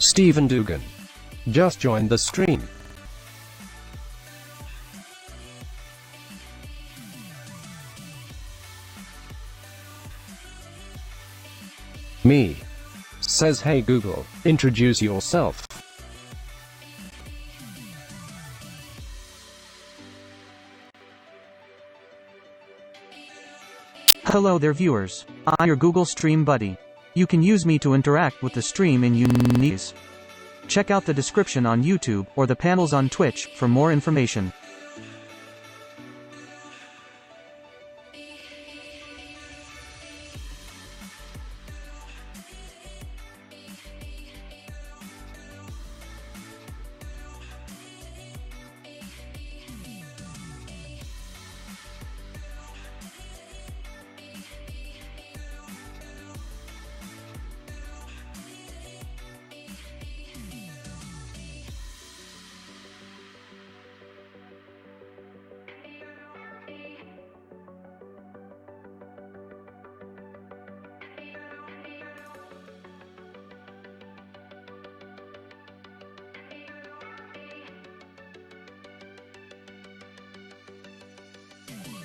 Steven Dugan just joined the stream. Me says, hey Google, introduce yourself. Hello there viewers, I'm your Google Stream buddy. You can use me to interact with the stream in unique ways. Check out the description on YouTube or the panels on Twitch for more information.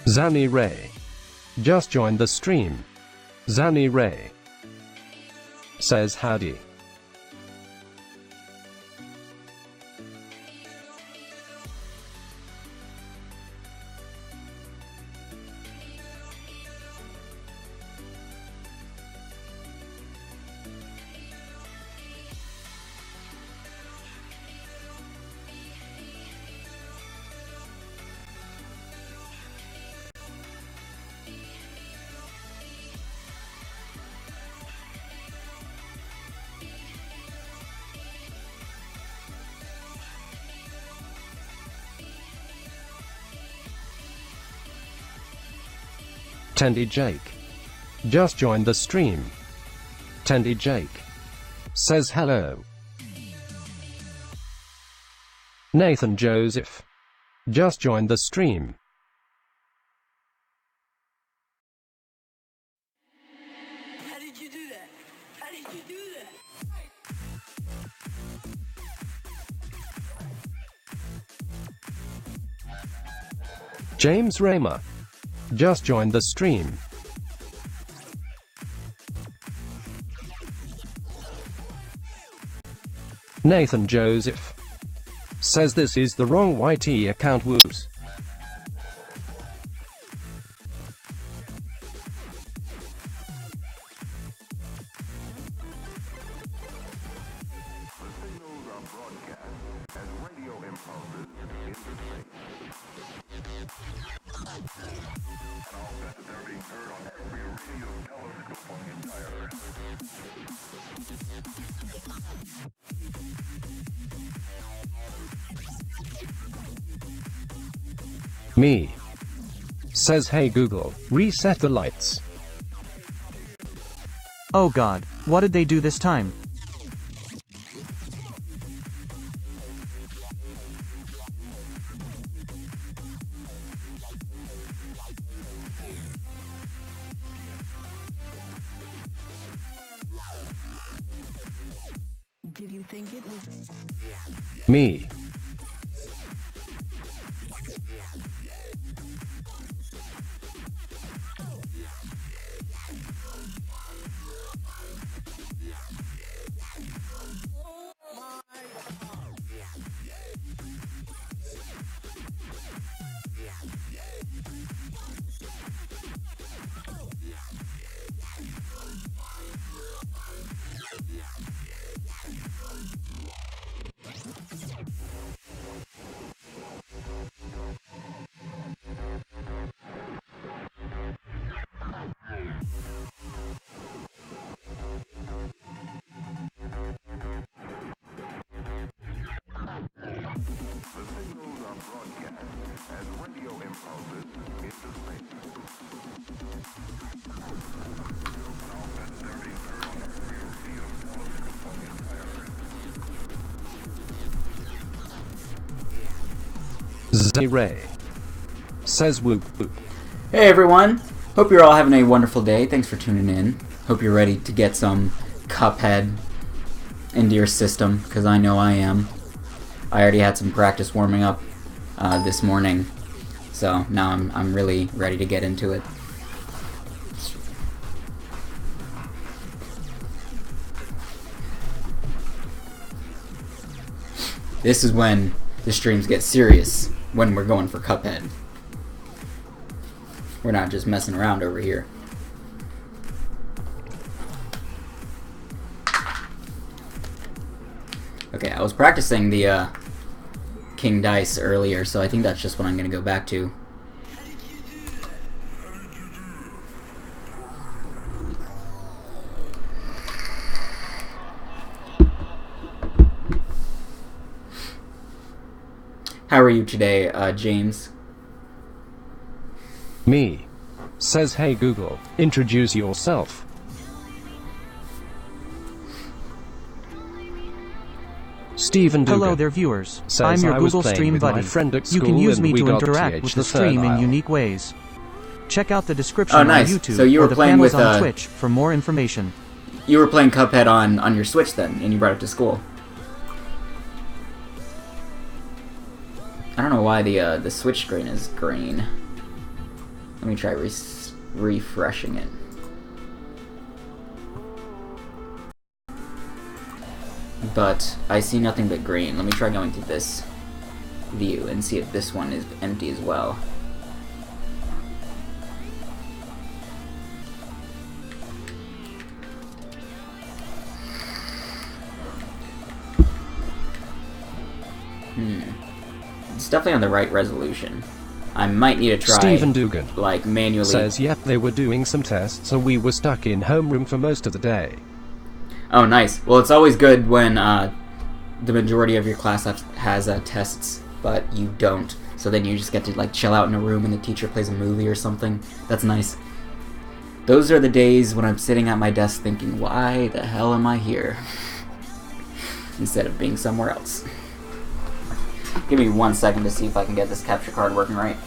Zanny Ray just joined the stream. Zanny Ray says howdy. Tendy Jake just joined the stream. Tendy Jake says hello. Nathan Joseph just joined the stream. How did you do that? How did you do that? James Raymer just joined the stream. Nathan Joseph says this is the wrong YT account, whoops. Me says, hey Google, reset the lights. Oh god, what did they do this time? Did you think it was? Me Z-Ray says whoop whoop. Hey everyone, hope you're all having a wonderful day. Thanks for tuning in. Hope you're ready to get some Cuphead. into your system, because I know I am. I already had some practice warming up this morning, so now I'm really ready to get into it. This is when the streams get serious, when we're going for Cuphead. We're not just messing around over here. Okay, I was practicing the King Dice earlier, so I think that's just what I'm gonna go back to. How are you today, James? Me. Says hey Google, introduce yourself. Stephen Dugan. Hello there, viewers. Says I'm your I was Google playing Stream with my buddy. friend at You can school use and me we to got interact TH with the the stream third in aisle. unique ways. Check out the description Oh, nice. on YouTube So you or were the playing panels with, on Twitch for more information. You were playing Cuphead on your Switch then, and you brought it to school. I don't know why the Switch screen is green. Let me try refreshing it. But I see nothing but green. Let me try going to this view and see if this one is empty as well. It's definitely on the right resolution. I might need to try, Stephen Dugan like, manually. says yep, they were doing some tests, so we were stuck in homeroom for most of the day. Oh, nice. Well, it's always good when the majority of your class has tests, but you don't. So then you just get to like chill out in a room and the teacher plays a movie or something. That's nice. Those are the days when I'm sitting at my desk thinking, why the hell am I here? Instead of being somewhere else. Give me 1 second to see if I can get this capture card working right.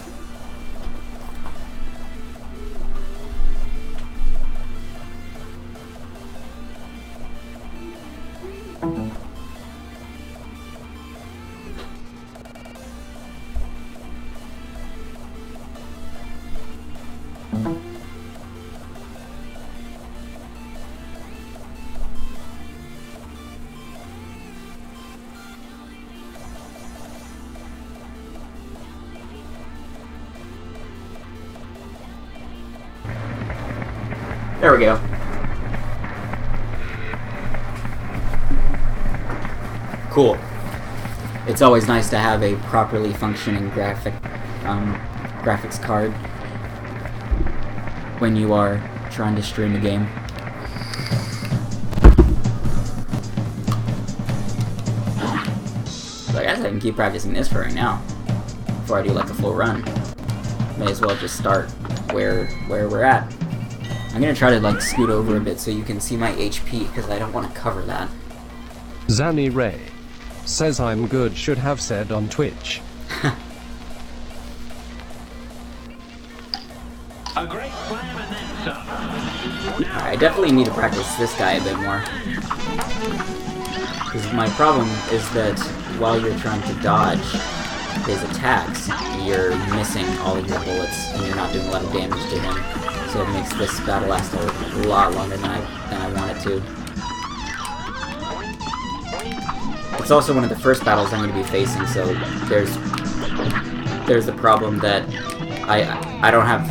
There we go. Cool. It's always nice to have a properly functioning graphics card when you are trying to stream a game. So I guess I can keep practicing this for right now before I do like a full run. May as well just start where we're at. I'm gonna try to like scoot over a bit so you can see my HP because I don't want to cover that. Zanny Ray says I'm good, should have said on Twitch. A great plan and then some. I definitely need to practice this guy a bit more. Because my problem is that while you're trying to dodge his attacks, you're missing all of your bullets and you're not doing a lot of damage to him. So it makes this battle last a lot longer than I want it to. It's also one of the first battles I'm going to be facing, so there's the problem that I don't have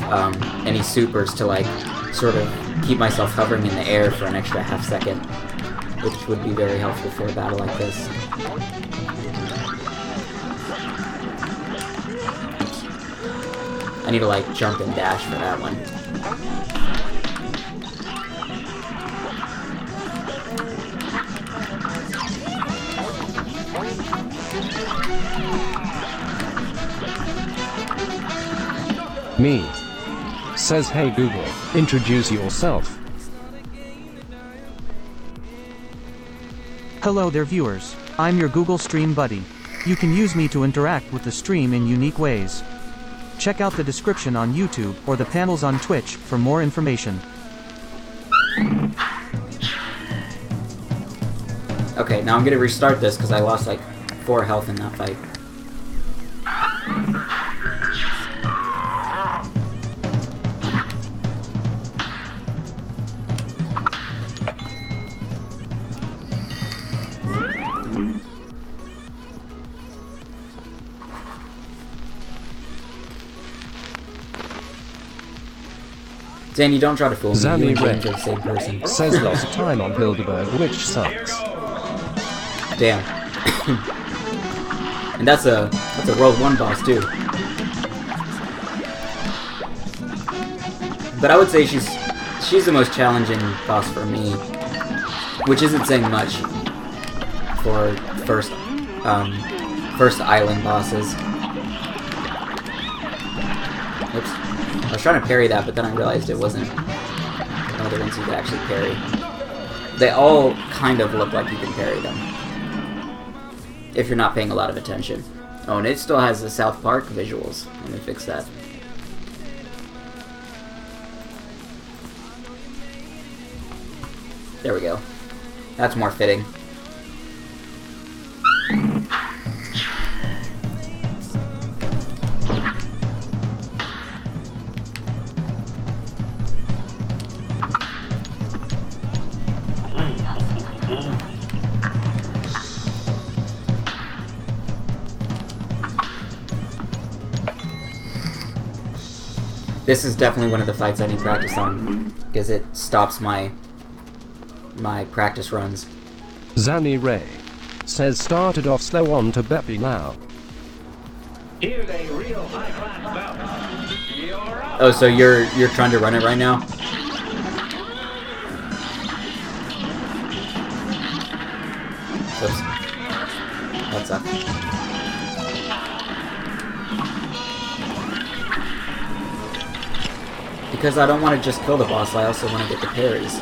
any supers to like sort of keep myself hovering in the air for an extra half second, which would be very helpful for a battle like this. I need to like jump and dash for that one. Me. Says hey Google, introduce yourself. Hello there, viewers. I'm your Google Stream buddy. You can use me to interact with the stream in unique ways. Check out the description on YouTube or the panels on Twitch for more information. Okay, now I'm gonna restart this because I lost like 4 health in that fight. Danny, don't try to fool me. You Zanny and Ray James are the same person. says lost time on Hildeberg, which sucks. Damn. And that's a World 1 boss too. But I would say she's the most challenging boss for me, which isn't saying much for first island bosses. Oops. I was trying to parry that, but then I realized it wasn't one of the ones you could actually parry. They all kind of look like you can parry them, if you're not paying a lot of attention. Oh, and it still has the South Park visuals. Let me fix that. There we go. That's more fitting. This is definitely one of the fights I need practice on, because it stops my practice runs. Zanny Ray says started off slow on to Beppy now. Here's a real high-class bout. You're up. Oh, so you're trying to run it right now? Oops. That sucked. Because I don't want to just kill the boss, I also want to get the parries.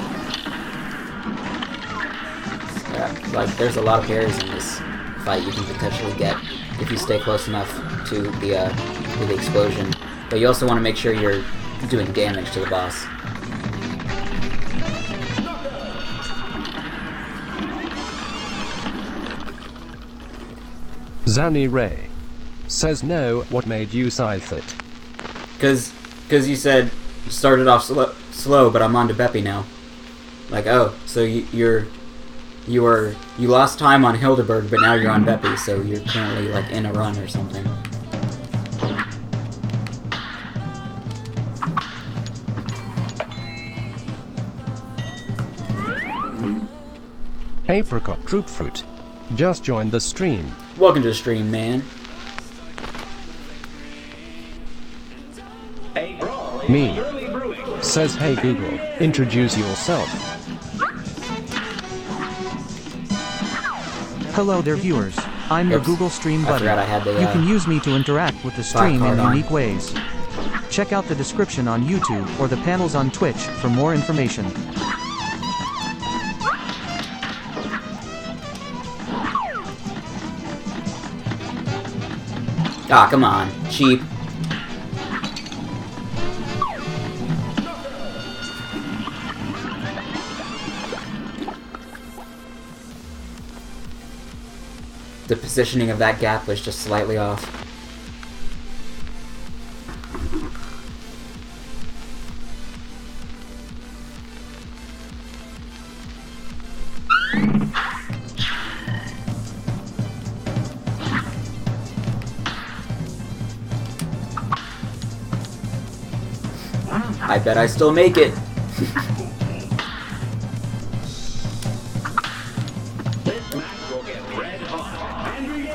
Yeah, like, there's a lot of parries in this fight you can potentially get if you stay close enough to the explosion. But you also want to make sure you're doing damage to the boss. Zanny Ray says no, what made you scythe it? Cause you said started off slow, but I'm on to Beppy now. Like, oh, so you lost time on Hildeberg, but now you're on Beppy, so you're currently like in a run or something. Apricot Troop Fruit just joined the stream. Welcome to the stream, man. A brawl is Me surely brewing. says hey Google, introduce yourself. Hello there viewers, I'm your Oops. Google Stream I buddy. forgot I had the, You can use me to interact with the stream card in on. unique ways. Check out the description on YouTube or the panels on Twitch for more information. Ah, come on. Cheap. The positioning of that gap was just slightly off. I bet I still make it. This match will get red hot. And begin.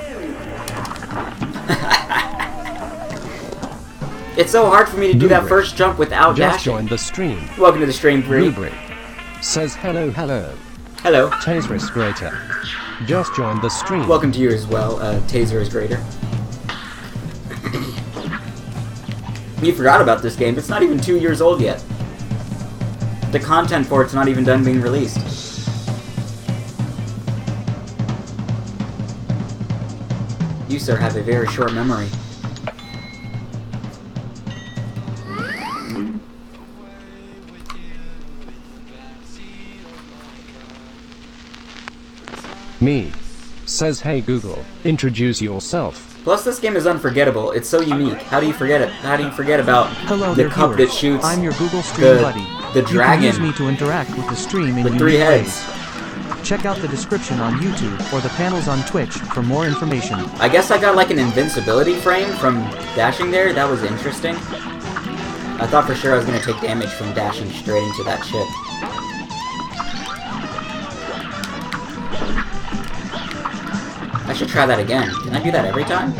It's so hard for me to do that Rubric. first jump without Just dashing. joined the stream. Welcome to the stream, Bree. Rubric says hello. Hello. Taser's Greater just joined the stream. Welcome to you as well, Taser is greater. You forgot about this game. It's not even 2 years old yet. The content for it's not even done being released. You, sir, have a very short memory. Me. Says hey Google, introduce yourself. Plus, this game is unforgettable. It's so unique. How do you forget it? How do you forget about Hello the there, cup viewers. that shoots I'm your Google Stream buddy. the You dragon can use me to interact with the stream in with unique 3 heads? ways. Check out the description on YouTube or the panels on Twitch for more information. I guess I got like an invincibility frame from dashing there. That was interesting. I thought for sure I was going to take damage from dashing straight into that ship. I should try that again. Can I do that every time?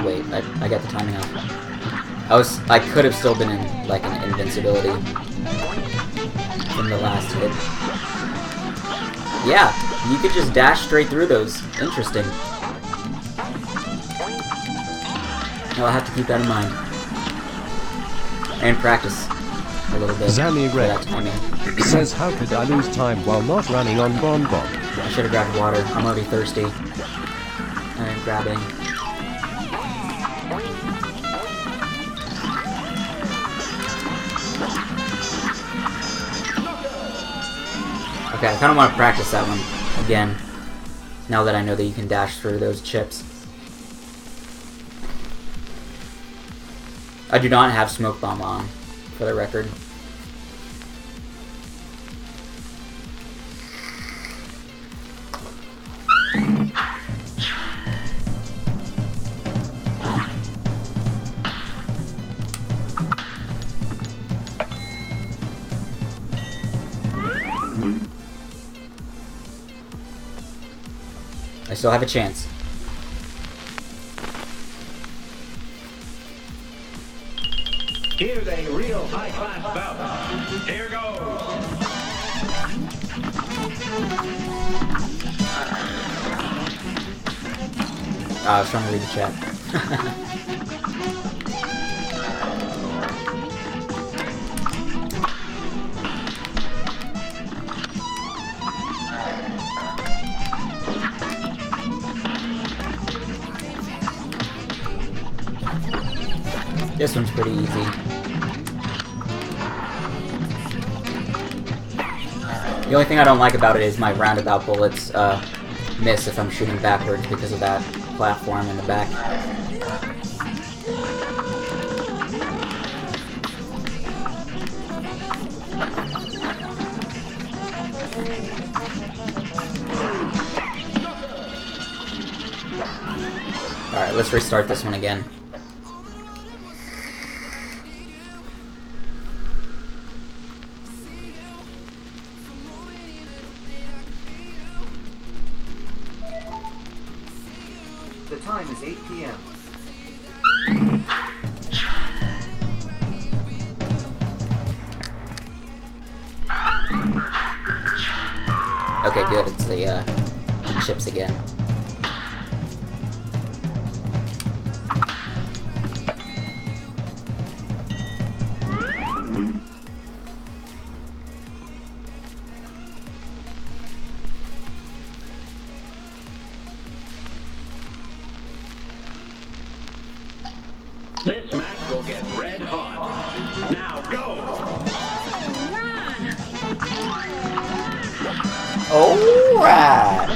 Wait, I got the timing off. I could have still been in like an invincibility from the last hit. Yeah, you could just dash straight through those. Interesting. Well, I'll have to keep that in mind. And practice a little bit. Zammy for Red that timing. says how could I lose time while not running on Bonbon? I should have grabbed water. I'm already thirsty. And grabbing. Okay, I kind of want to practice that one again. Now that I know that you can dash through those chips. I do not have smoke bomb on, for the record. I still have a chance. Here's a real high-class bout. Here goes. I was trying to read the chat. This one's pretty easy. The only thing I don't like about it is my roundabout bullets miss if I'm shooting backwards because of that platform in the back. Alright, let's restart this one again. The time is 8 p.m. Okay, good. It's the chips again. This match will get red hot. Now go! Alright!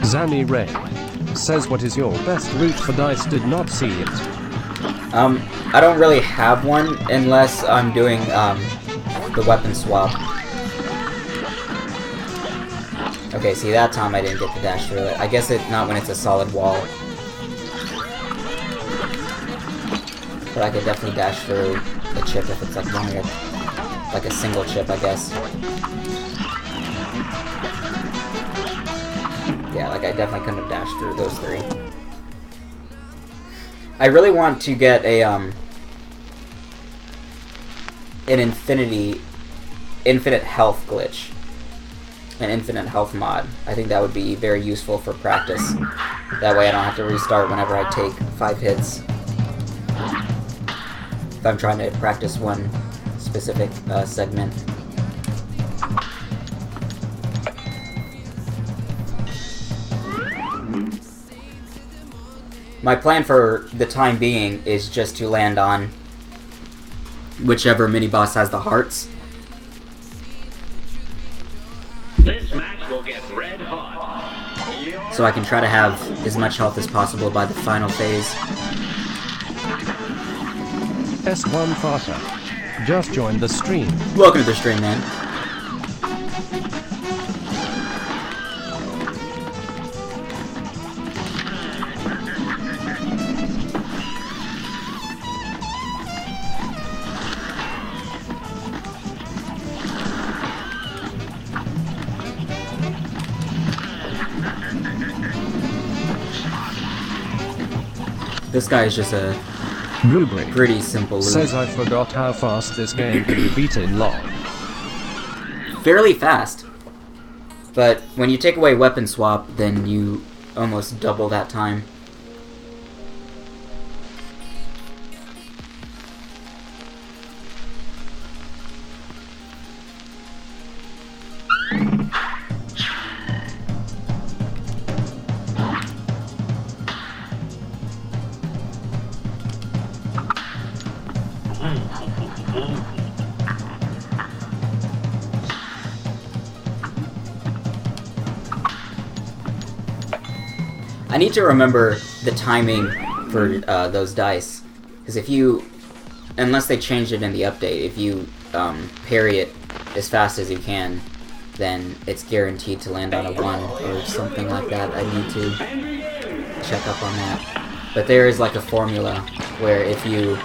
Zammy Ray says what is your best route for dice, did not see it. I don't really have one unless I'm doing the weapon swap. Okay, see, that time I didn't get to dash through it. I guess it's not when it's a solid wall. But I could definitely dash through the chip if it's like one or like a single chip, I guess. Yeah, like I definitely couldn't have dashed through those three. I really want to get a an infinite health glitch, an infinite health mod. I think that would be very useful for practice. That way I don't have to restart whenever I take 5 hits. If I'm trying to practice one specific segment. My plan for the time being is just to land on whichever mini-boss has the hearts. This match will get red hot. So I can try to have as much health as possible by the final phase. S1 Farter. Just joined the stream. Welcome to the stream, man. This guy is just a Blueberry. pretty simple loot. Says I forgot how fast this game can be beat in LOL. Fairly fast. But when you take away weapon swap, then you almost double that time. I need to remember the timing for those dice, because if you, unless they changed it in the update, if you parry it as fast as you can, then it's guaranteed to land on a 1 or something like that. I need to check up on that. But there is like a formula where if you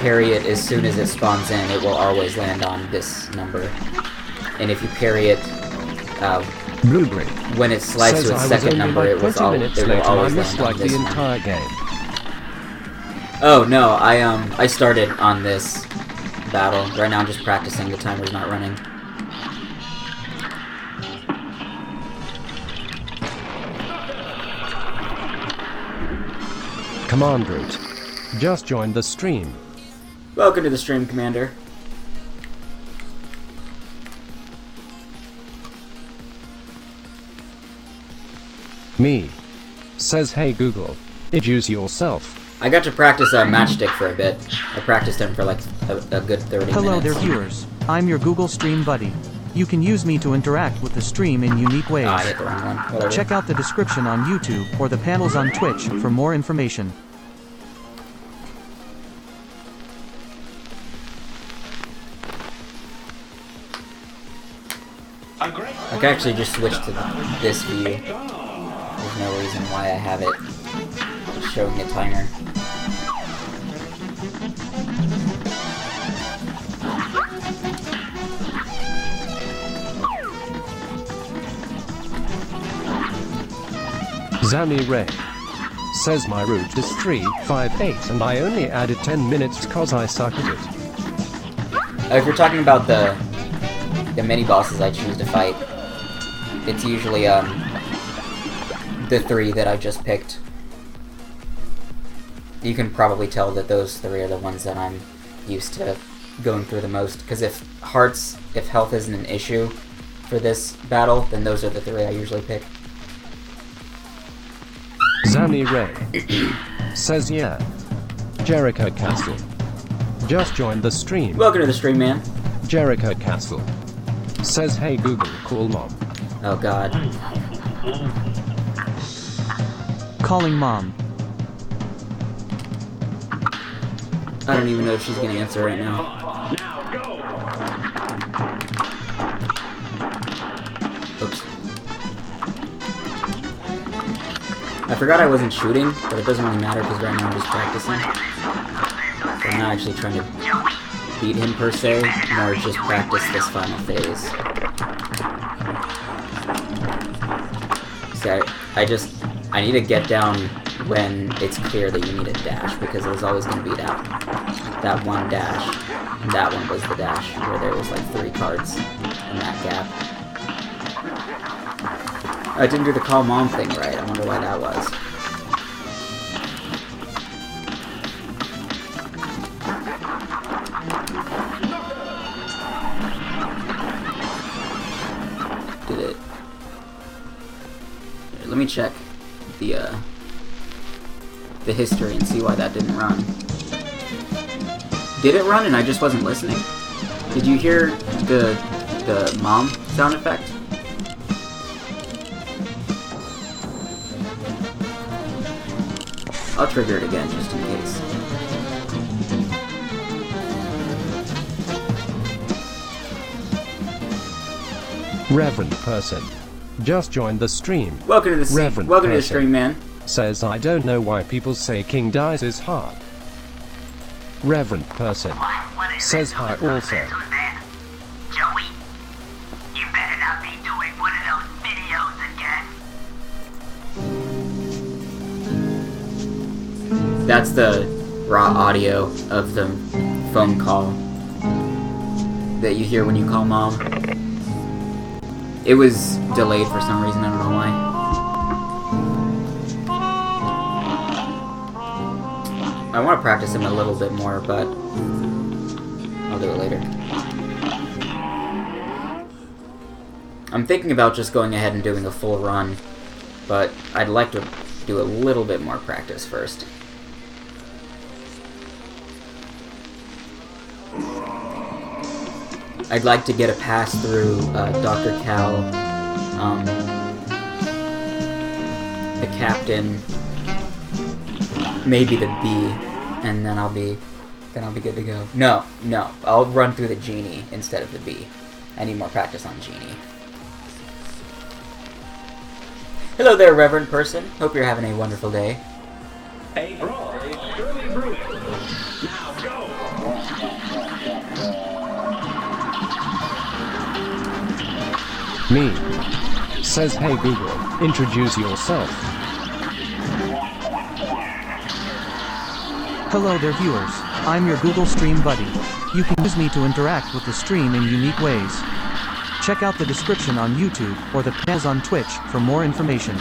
parry it as soon as it spawns in, it will always land on this number. And if you parry it Blueberry. when it slides to its second number, it will always land on this the one. entire game. Oh no, I started on this battle. Right now I'm just practicing, the timer's not running. Command route. Just joined the stream. Welcome to the stream, Commander. Me. Says hey Google. Introduce yourself. I got to practice Matchstick for a bit. I practiced him for like a good 30 Hello minutes. there viewers, I'm your Google Stream buddy. You can use me to interact with the stream in unique ways. Ah, I hit the wrong one. Whatever. Check out the description on YouTube or the panels on Twitch for more information. A great I can actually just switch to this view. There's no reason why I have it showing a timer. Zami Ray. Says my route is 358 and I only added 10 minutes cause I suck at it. If you're talking about the mini bosses I choose to fight, it's usually the 3 that I just picked. You can probably tell that those 3 are the ones that I'm used to going through the most, because if health isn't an issue for this battle, then those are the 3 I usually pick. Zami Ray. Says yeah. Jericho Castle. Just joined the stream. Welcome to the stream, man. Jericho Castle. Says hey Google, call mom. Oh god. Calling mom. I don't even know if she's gonna answer right now. now go. Oops. I forgot I wasn't shooting, but it doesn't really matter because right now I'm just practicing. So I'm not actually trying to beat him per se, more just practice this final phase. See, I need to get down when it's clear that you need a dash, because there's always going to be that one dash. And that one was the dash, where there was like 3 cards in that gap. I didn't do the call mom thing right. I wonder why that was. let me check the history and see why that didn't run. Did it run and I just wasn't listening? Did you hear the mom sound effect? I'll trigger it again just in case. Reverend person. Just joined the stream. Welcome to the stream. Reverend Welcome to the person stream, man. says I don't know why people say King Dice is hard. Reverend person says hi also. Joey, you better not be doing one of those videos again. That's the raw audio of the phone call that you hear when you call mom. It was delayed for some reason, I don't know why. I want to practice him a little bit more, but I'll do it later. I'm thinking about just going ahead and doing a full run, but I'd like to do a little bit more practice first. I'd like to get a pass through Dr. Cal, the captain, maybe the bee, and then I'll be good to go. No, I'll run through the genie instead of the bee. I need more practice on genie. Hello there, Reverend person. Hope you're having a wonderful day. A brawl is surely brewing. Now go! Me says hey Google, introduce yourself. Hello there viewers, I'm your Google Stream buddy. You can use me to interact with the stream in unique ways. Check out the description on YouTube or the panels on Twitch for more information. Ooh,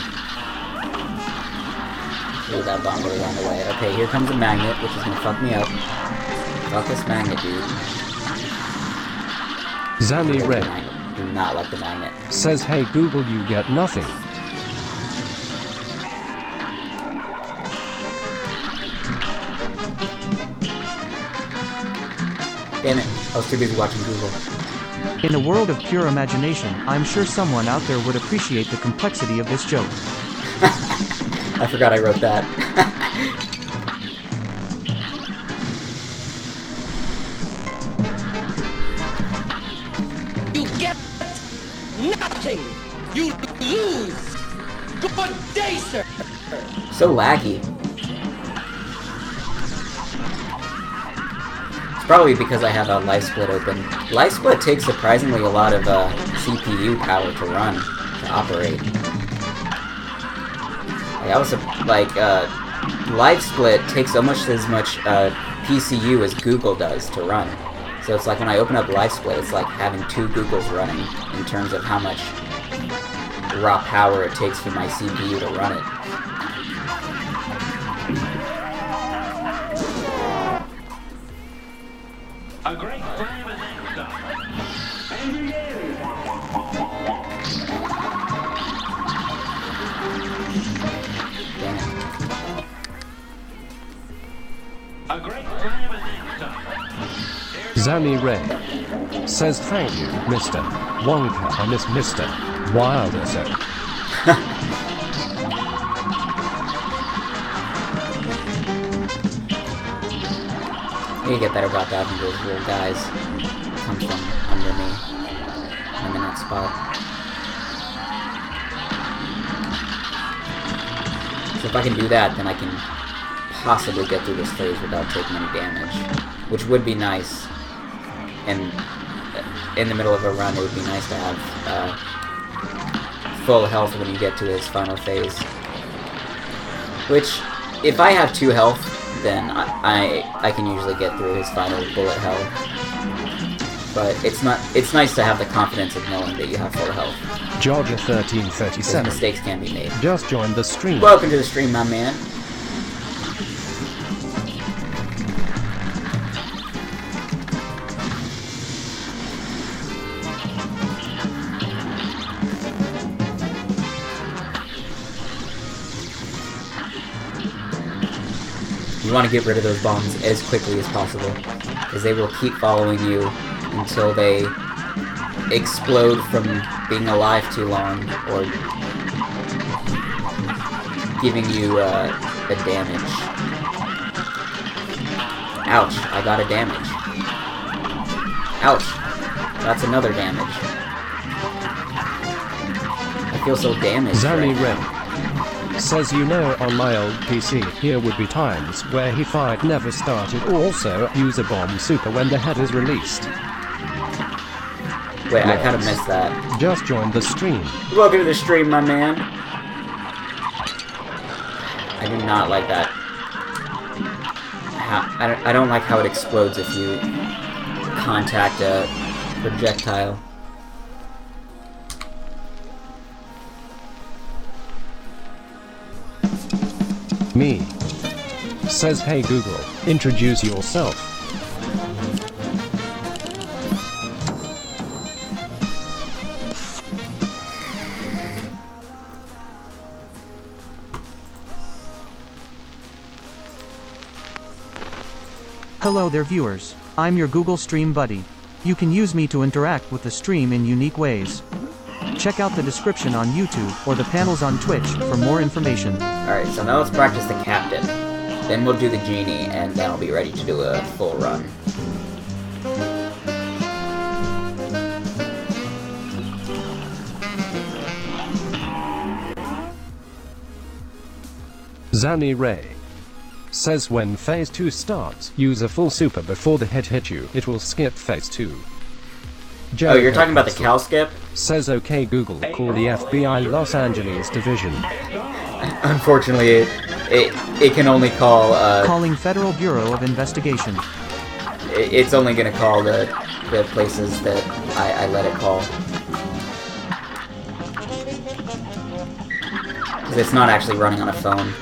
that bomb really ran away. Okay, here comes a magnet, which is gonna fuck me up. Fuck this magnet, dude. Zammy Red Do not like the magnet. says hey Google you get nothing. Damn it, I was too busy watching Google. In a world of pure imagination, I'm sure someone out there would appreciate the complexity of this joke. I forgot I wrote that. You get nothing. You lose. Good day, sir. So laggy. It's probably because I have a LiveSplit open. LiveSplit takes surprisingly a lot of CPU power to run, to operate. Like, I was like, LiveSplit takes almost as much PCU as Google does to run. So it's like when I open up LiveSplit, it's like having two Googles running in terms of how much raw power it takes for my CPU to run it. A great slam and then stop. And begin. Damn it. A great slam and then stop. Zammy Red says thank you, Mr. Wonka. I miss Mr. Wilder sir. I need to get better about dodging those little guys. Comes from under me. I'm in that spot. So if I can do that, then I can possibly get through this phase without taking any damage. Which would be nice. And in the middle of a run, it would be nice to have full health when you get to his final phase. Which, if I have 2 health, then I can usually get through his final bullet hell. But it's nice to have the confidence of knowing that you have full health. Georgia Because 1337 mistakes can be made. just joined the stream. Welcome to the stream, my man. You want to get rid of those bombs as quickly as possible, because they will keep following you until they explode from being alive too long, or giving you a damage. Ouch, I got a damage. Ouch, that's another damage. I feel so damaged. Zanny right Red now. says, you know, on my old PC, here would be times where he fight never started. Also, use a bomb super when the head is released. Wait, I kind of missed that. Just joined the stream. Welcome to the stream, my man. I do not like that. I don't like how it explodes if you contact a projectile. Me says, hey Google, introduce yourself. Hello there viewers. I'm your Google Stream buddy. You can use me to interact with the stream in unique ways. Check out the description on YouTube or the panels on Twitch for more information. Alright, so now let's practice the captain. Then we'll do the genie, and then I'll be ready to do a full run. Zanny Ray says, when phase 2 starts, use a full super before the head hits you. It will skip phase 2. Oh, you're talking about the cow skip? Says, okay Google, call the FBI Los Angeles division. Unfortunately, it can only call, Calling Federal Bureau of Investigation. it's only gonna call the places that I let it call. Because it's not actually running on a phone.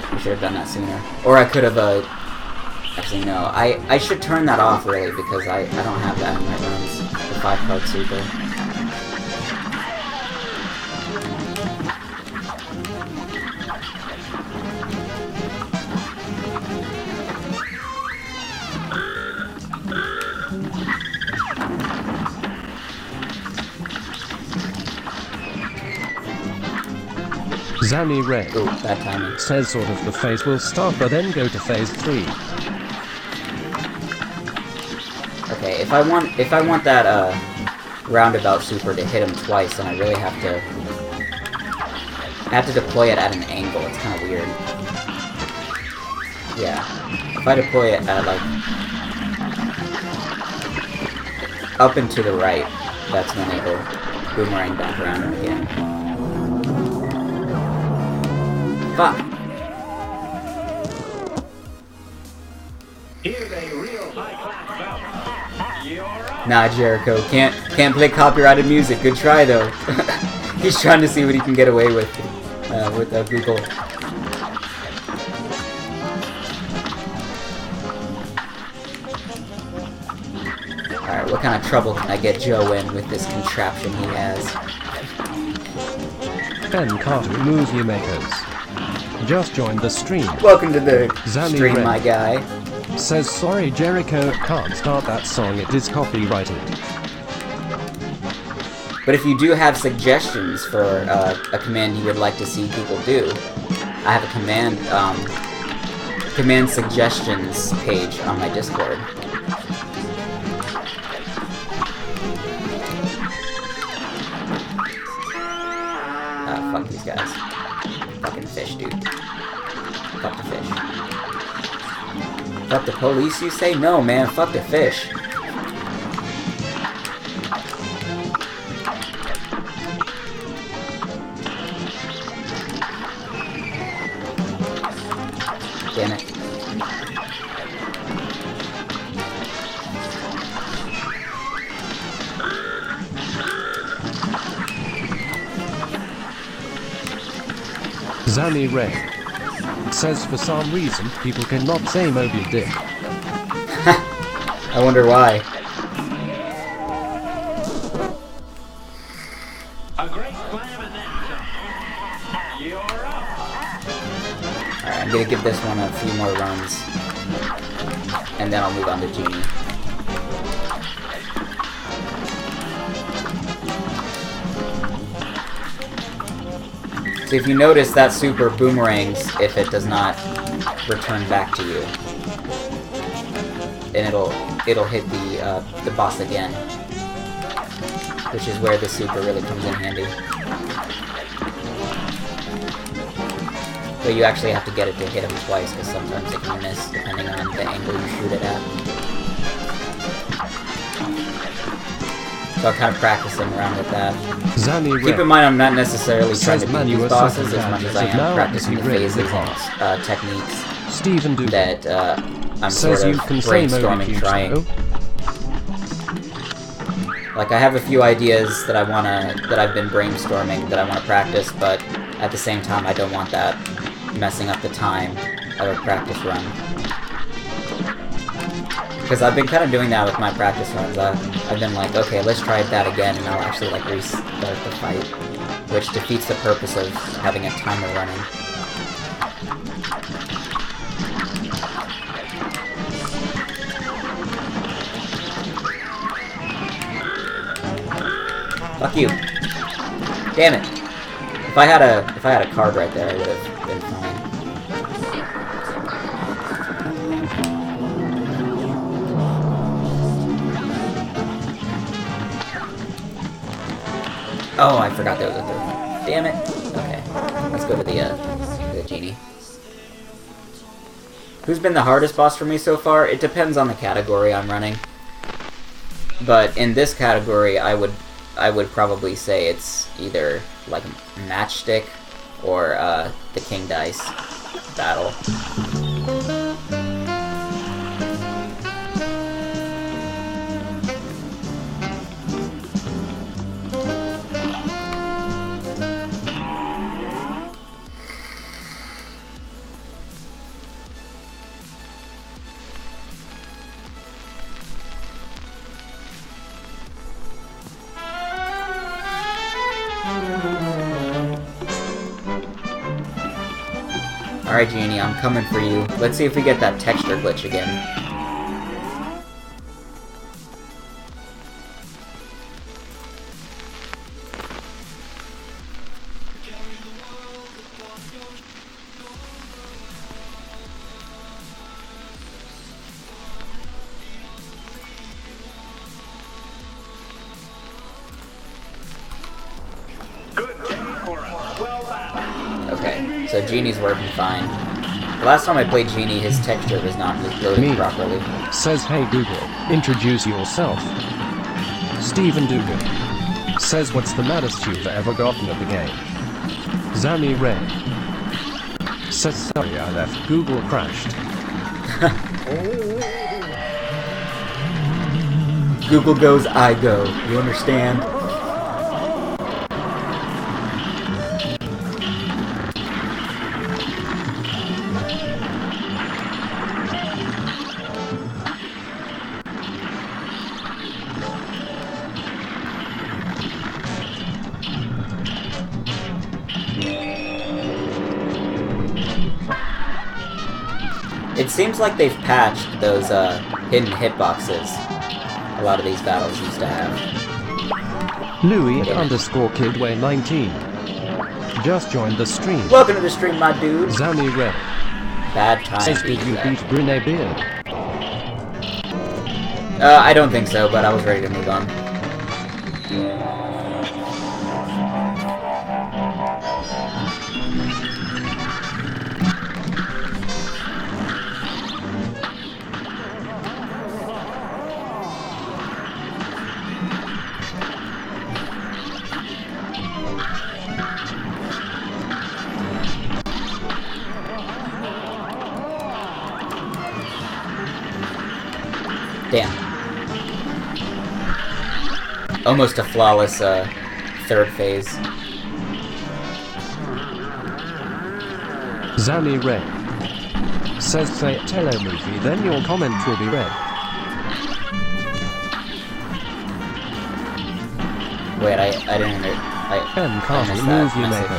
I should have done that sooner. Or I could have, actually no. I should turn that off really, because I don't have that in my runs. The 5-card super. Zanny Ray Ooh, bad timing. says, sort of the phase will start but then go to phase 3. Okay, if I want that roundabout super to hit him twice, then I really have to deploy it at an angle. It's kind of weird. Yeah, if I deploy it at like up and to the right, that's when it'll boomerang back around him again. Fuck. Here's a real high-class bout. You're up. Nah, Jericho, can't play copyrighted music. Good try though. He's trying to see what he can get away with Google. Alright, what kind of trouble can I get Joe in with this contraption he has? Ben Carter Movie Makers just joined the stream. Welcome to the Zanny stream, Red my guy. says, sorry Jericho, can't start that song, it is copyrighted. But if you do have suggestions for a command you would like to see people do, I have a command suggestions page on my Discord. Fuck these guys. Fucking fish, dude. Fuck the fish. Fuck the police, you say? No, man, fuck the fish. Damn it. Zanny Ray says, for some reason, people cannot say Moby Dick. I wonder why. A great slam and then some. You're up. Alright, I'm gonna give this one a few more runs. And then I'll move on to Genie. So if you notice, that super boomerangs if it does not return back to you. And it'll hit the boss again. Which is where the super really comes in handy. But you actually have to get it to hit him twice, because sometimes it can miss depending on the angle you shoot it at. So I'm kind of practicing around with that. Keep in mind, I'm not necessarily trying to beat these bosses as much as I am practicing the phases and techniques that I'm sort of brainstorming, trying. Like, I have a few ideas that I've been brainstorming that I wanna practice, but at the same time, I don't want that messing up the time of a practice run. Because I've been kind of doing that with my practice runs. I've been like, okay, let's try that again, and I'll actually like restart the fight, which defeats the purpose of having a timer running. Fuck you! Damn it! If I had a card right there, I would have been fine. Oh, I forgot there was a third one. Damn it. Okay. Let's go to the Genie. Who's been the hardest boss for me so far? It depends on the category I'm running. But in this category, I would probably say it's either like Matchstick or the King Dice battle. Alright, Genie, I'm coming for you. Let's see if we get that texture glitch again. Okay, so Genie's working fine. The last time I played Genie, his texture was not loaded properly. Says, hey Google, introduce yourself. Stephen Dugan. Says, what's the maddest you've ever gotten at the game? Zami Ray. Says, sorry I left, Google crashed. Google goes, I go. You understand? It seems like they've patched those hidden hitboxes a lot of these battles used to have. Louis_Kidway19 just joined the stream. Welcome to the stream, my dude. Zami Red. Bad time. Says, did you beat Brene Beard? I don't think so, but I was ready to move on. Damn. Almost a flawless third phase. Zami Red. Says, say telemovie, then your comment will be read. Wait, I didn't. I Carter missed that Movie message.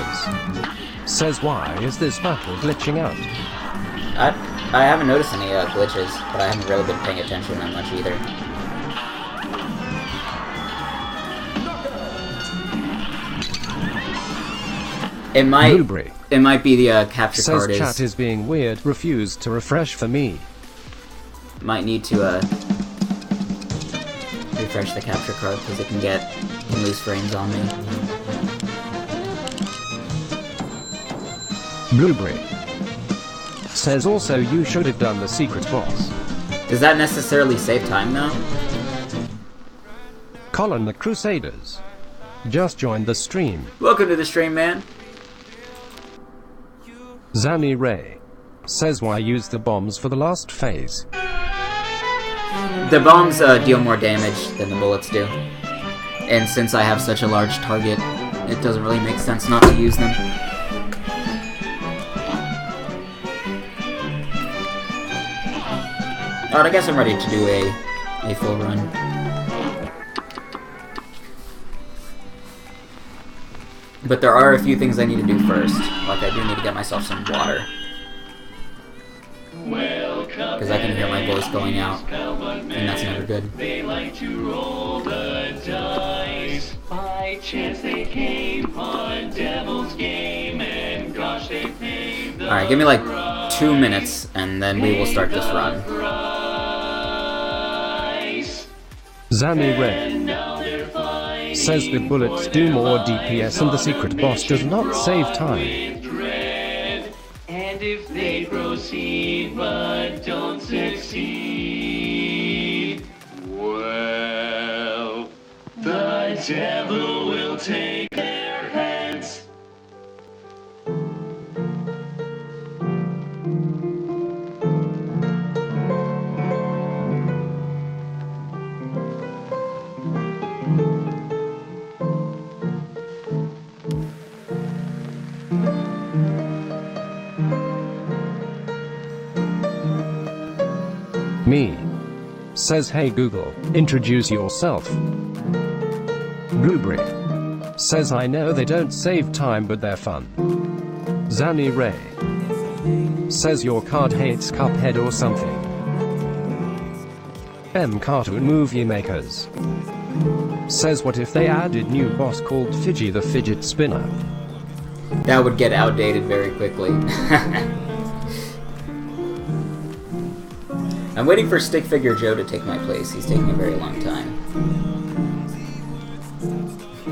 Makers says, why is this battle glitching out? I haven't noticed any glitches, but I haven't really been paying attention that much either. Blueberry It might be the capture says card chat is being weird. Refused to refresh for me. Might need to refresh the capture card because it can lose frames on me. Blueberry says also you should have done the secret boss. Does that necessarily save time though? Colin the Crusaders just joined the stream. Welcome to the stream, man. Zanny Ray says, why use the bombs for the last phase? The bombs deal more damage than the bullets do. And since I have such a large target, it doesn't really make sense not to use them. Alright, I guess I'm ready to do a full run. But there are a few things I need to do first. Like, I do need to get myself some water. Because I can hear my voice going out. And that's never good. They like to roll the dice. By chance they came on Devil's Game, and gosh, they paid the Alright, give me like 2 minutes, and then we will start this run. Zanny Ray says the bullets do more DPS and the secret boss does not save time. And if they proceed but don't succeed, well, the devil will take their heads. Me says, hey Google, introduce yourself. Blueberry says, I know they don't save time but they're fun. Zanny Ray says your card hates Cuphead or something. Cartoon Movie Makers says, what if they added new boss called Fidgy the Fidget Spinner? That would get outdated very quickly. I'm waiting for Stick Figure Joe to take my place. He's taking a very long time.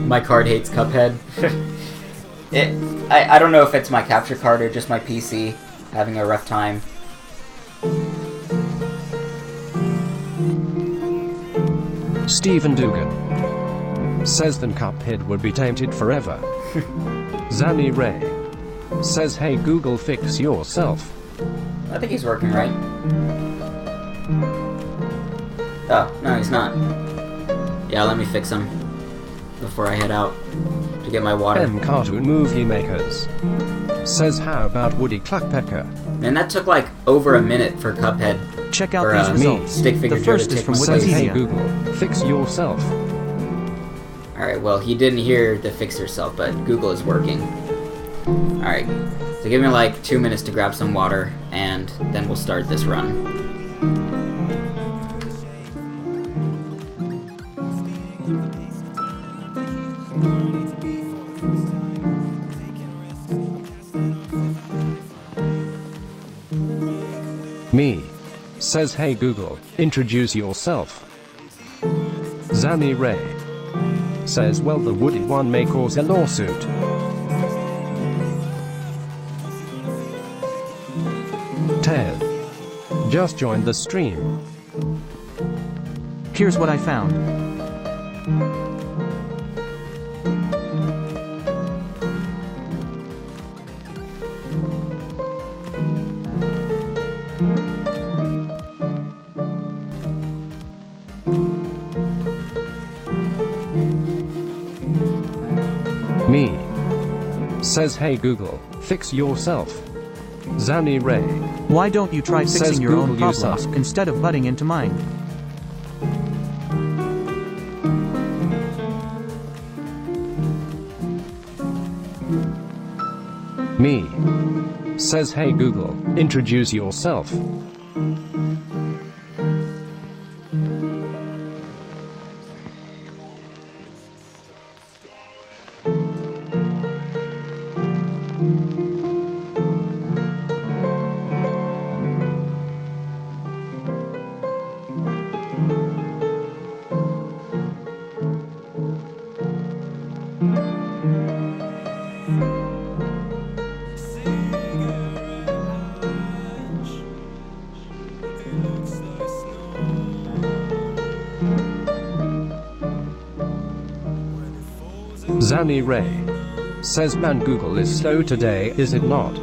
My card hates Cuphead. I don't know if it's my capture card or just my PC having a rough time. Stephen Dugan says then Cuphead would be tainted forever. Zanny Ray says, hey Google, fix yourself. I think he's working right. Oh, no, he's not. Yeah, let me fix him before I head out to get my water. Cartoon Movie Makers says, how about Woody Cluckpecker? And that took like over a minute for Cuphead. Check out or, these results. Stick Figure The Joe first to is take from my Says, place. hey Wikipedia. Google, fix yourself. Alright, well, he didn't hear the fix yourself, but Google is working. Alright, so give me like 2 minutes to grab some water, and then we'll start this run. Me says, hey Google, introduce yourself. Zanny Ray says, well, the Woody one may cause a lawsuit. Ted just joined the stream. Here's what I found. Me says, hey Google, fix yourself. Zanny Ray Why don't you try Says fixing your own Google, you problems suck. instead of butting into mine? Me. Says, hey Google, introduce yourself. Zanny Ray. Says, man, Google is slow today, is it not?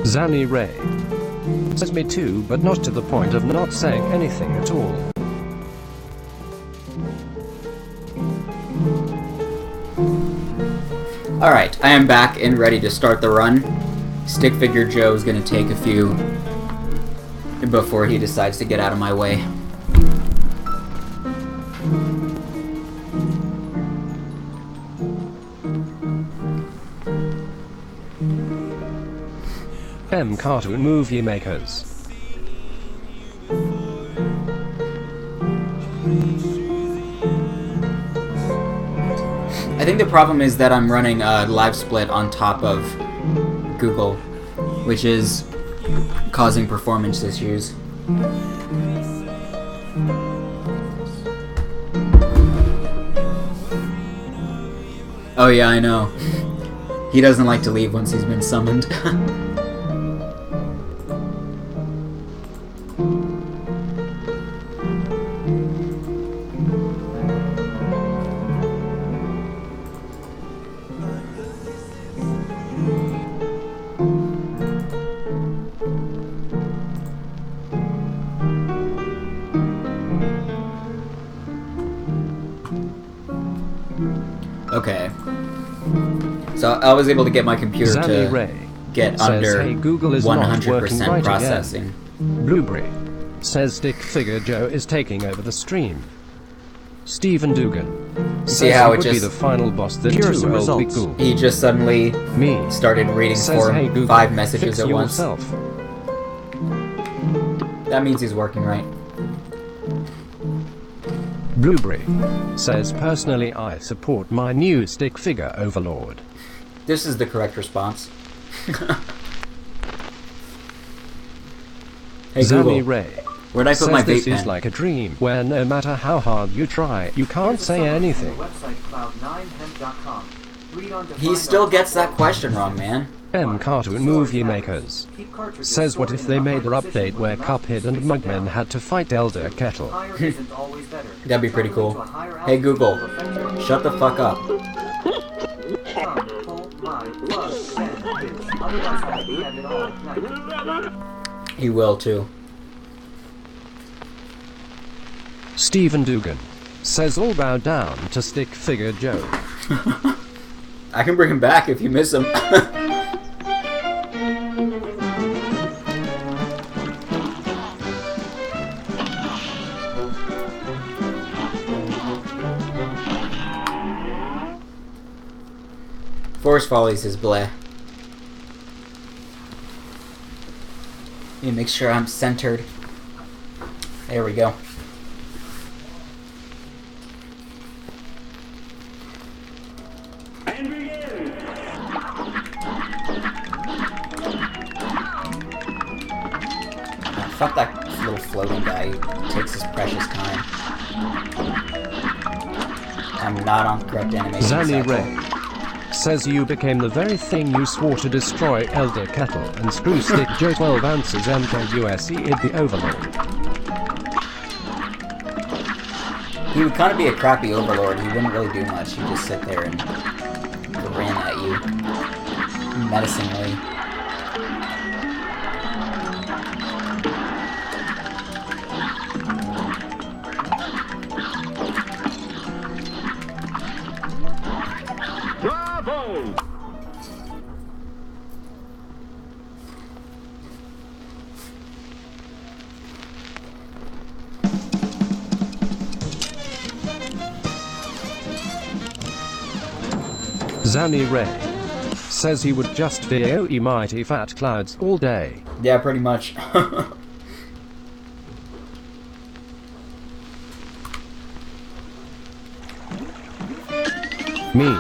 Zanny Ray. Says me too, but not to the point of not saying anything at all. Alright, I am back and ready to start the run. Stick Figure Joe is going to take a few before he decides to get out of my way. Cartoon movie makers. I think the problem is that I'm running a live split on top of Google, which is causing performance issues. Oh yeah, I know. He doesn't like to leave once he's been summoned. Okay. So I was able to get my computer to get under 100% processing. Blueberry says Stick Figure Joe is taking over the stream. Stephen Dugan See how it would be just the final boss that Here are some too will be results. cool. he just suddenly Me started reading says, for hey Google, 5 messages fix at once. yourself. That means he's working right. Blueberry says, personally I support my new Stick Figure Overlord. This is the correct response. Hey Zanny Google, Ray where'd I put says my this vape is pen? like a dream where no matter how hard you try, you can't say anything. He still gets that question wrong, man. Cartoon movie makers says, what if they made an update where Cuphead and Mugmen had to fight Elder Kettle? That'd be pretty cool. Hey Google, shut the fuck up. He will too. Stephen Dugan says, all bow down to Stick Figure Joe. I can bring him back if you miss him. Forest Follies is bleh. Let me make sure I'm centered. There we go. And begin! Fuck that little floating guy who takes his precious time. I'm not on the correct animation Zanny cycle. Ray says you became the very thing you swore to destroy, Elder Kettle, and Screw Stick Joe 12 ounces MKUSE id the Overlord. He would kind of be a crappy overlord. He wouldn't really do much. He'd just sit there and grin at you menacingly. Bravo! Zanny Ray says he would just VOE mighty fat clouds all day. Yeah, pretty much. Me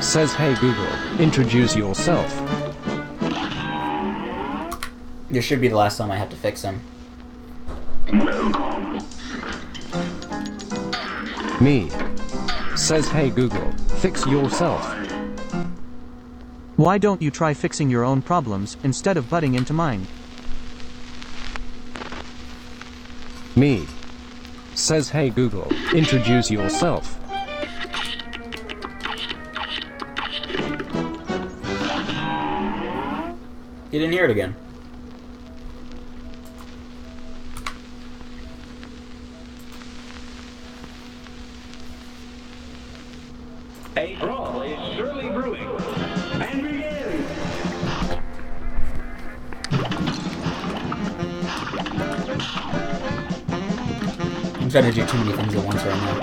says, hey Google, introduce yourself. This should be the last time I have to fix him. Me says, hey Google, fix yourself. Why don't you try fixing your own problems instead of butting into mine? Me says, hey Google, introduce yourself. You didn't hear it again. A brawl is surely brewing. And begin! I'm trying to do too many things at once right now.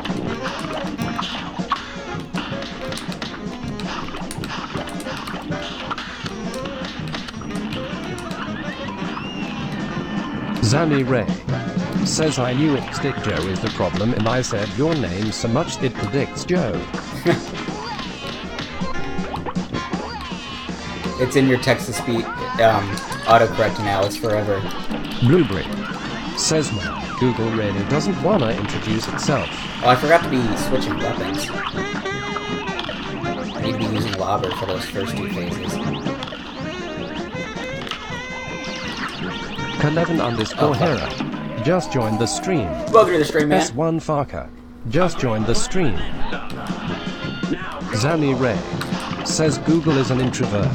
Zanny Ray says, I knew it, Stick Joe is the problem, and I said your name so much it predicts Joe. It's in your text-to-speech autocorrect now. It's forever. Blueberry says, man, Google really doesn't wanna introduce itself. Oh, I forgot to be switching weapons. I need to be using Lobber for those first two phases. Kalevan_Hera just joined the stream. Welcome to the stream, man. S1 Farker just joined the stream. Zanny Ray says Google is an introvert.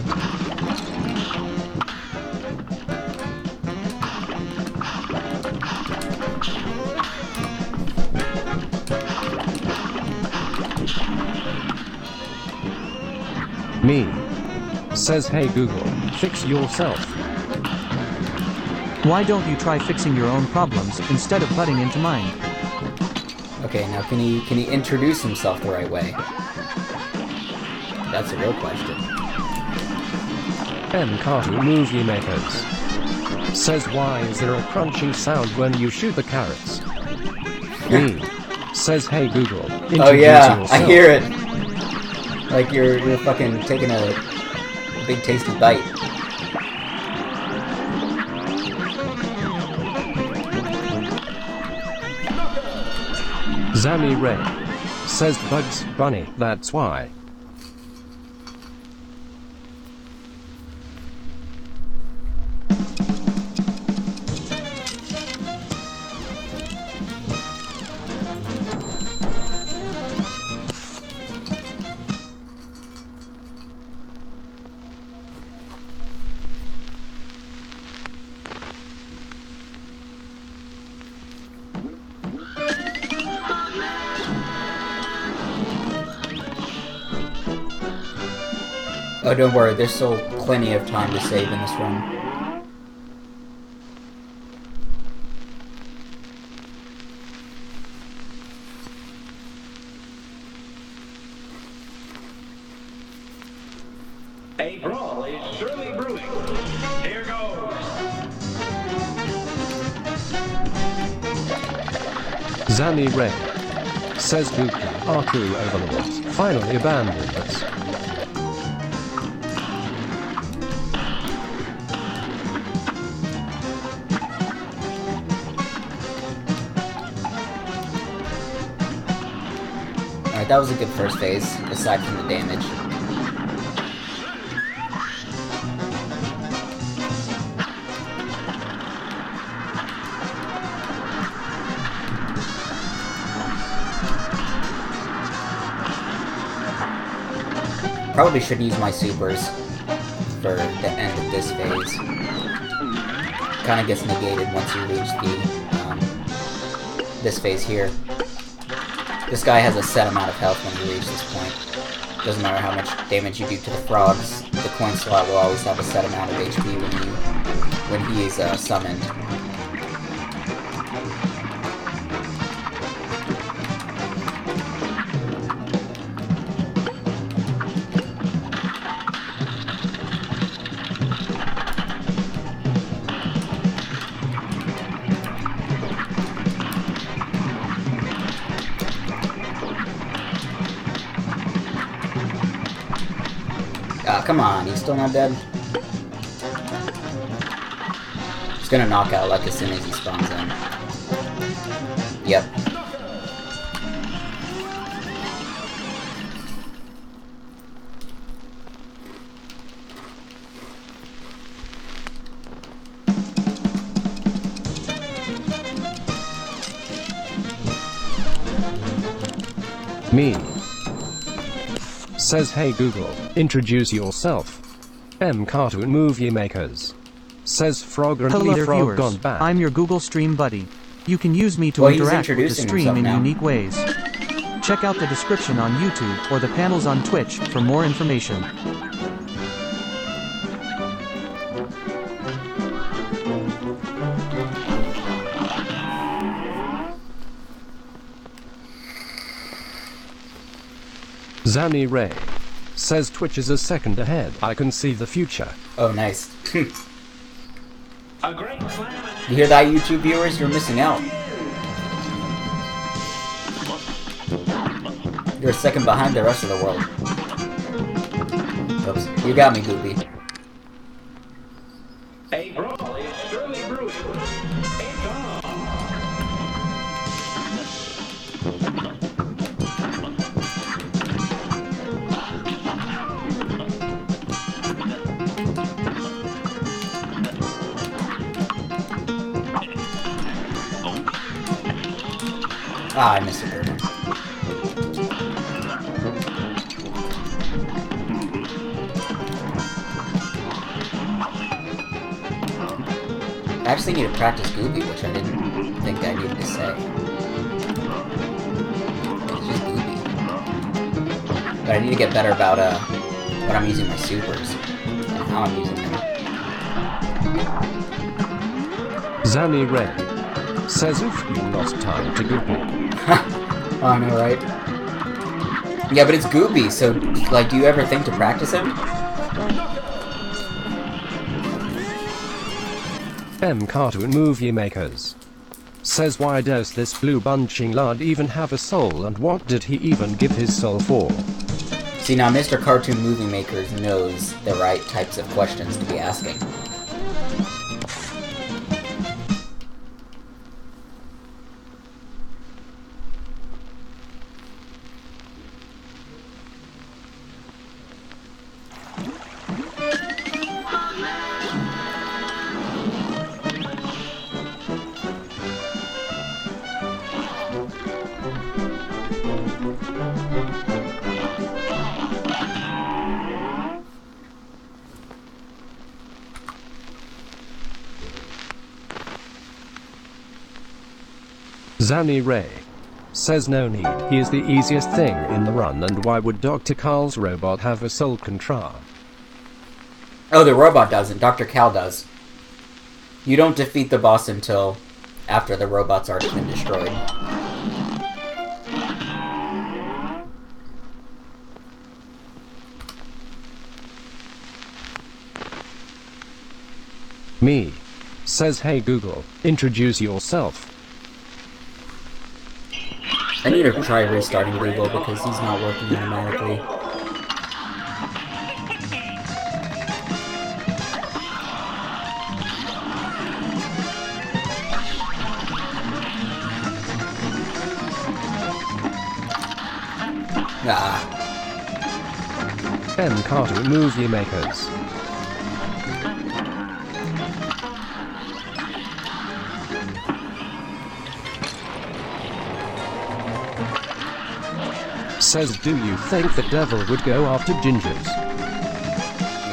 Me says, hey Google, fix yourself. Why don't you try fixing your own problems instead of butting into mine? Okay, now can he introduce himself the right way? That's a real question. M. Cartoon Movie Makers says, why is there a crunching sound when you shoot the carrots? Me says, hey Google, introduce Oh yeah, yourself. I hear it. Like you're fucking taking a big tasty bite. Zanny Ray says, Bugs Bunny, that's why. Oh, don't worry, there's still plenty of time to save in this run. A brawl is surely brewing. Here goes. Zanny Ray says, Google, our crew overlords finally abandoned us. that was a good first phase, aside from the damage. Probably shouldn't use my supers for the end of this phase. Kind of gets negated once you reach the this phase here. This guy has a set amount of health when you reach this point. Doesn't matter how much damage you do to the frogs. The coin slot will always have a set amount of HP when he is summoned. Come on, he's still not dead? He's gonna knock out like as soon as he spawns in. Yep. Me. Says, hey Google, introduce yourself. Cartoon movie makers. Says Frog and Hello there, Frog viewers. gone bad. I'm your Google Stream buddy. You can use me to Well, he's interact with the introducing stream himself in now. unique ways. Check out the description on YouTube or the panels on Twitch for more information. Zanny Ray. Says Twitch is a second ahead. I can see the future. Oh, nice. A great slam. You hear that, YouTube viewers? You're missing out. You're a second behind the rest of the world. Oops. You got me, Goopy. A brawl is surely brewing. It's on. Ah, I missed the third one. I actually need to practice Goopy, which I didn't think I needed to say. It's just Goopy. But I need to get better about when I'm using my supers and how I'm using them. Zanny Ray. Says if you lost time to Google. Oh, I know, right? Yeah, but it's Goopy, so, like, do you ever think to practice him? Cartoon movie makers. Says why does this blue bunching lad even have a soul and what did he even give his soul for? See, now Mr. Cartoon Movie Makers knows the right types of questions to be asking. Zanny Ray. Says no need, he is the easiest thing in the run and why would Dr. Carl's robot have a soul contra? Oh, the robot doesn't. Dr. Cal does. You don't defeat the boss until after the robot's already been destroyed. Me. Says hey Google, introduce yourself. I need to try restarting Legal because he's not working automatically. Ah. M Cartoon Movie Makers. Says, do you think the devil would go after gingers?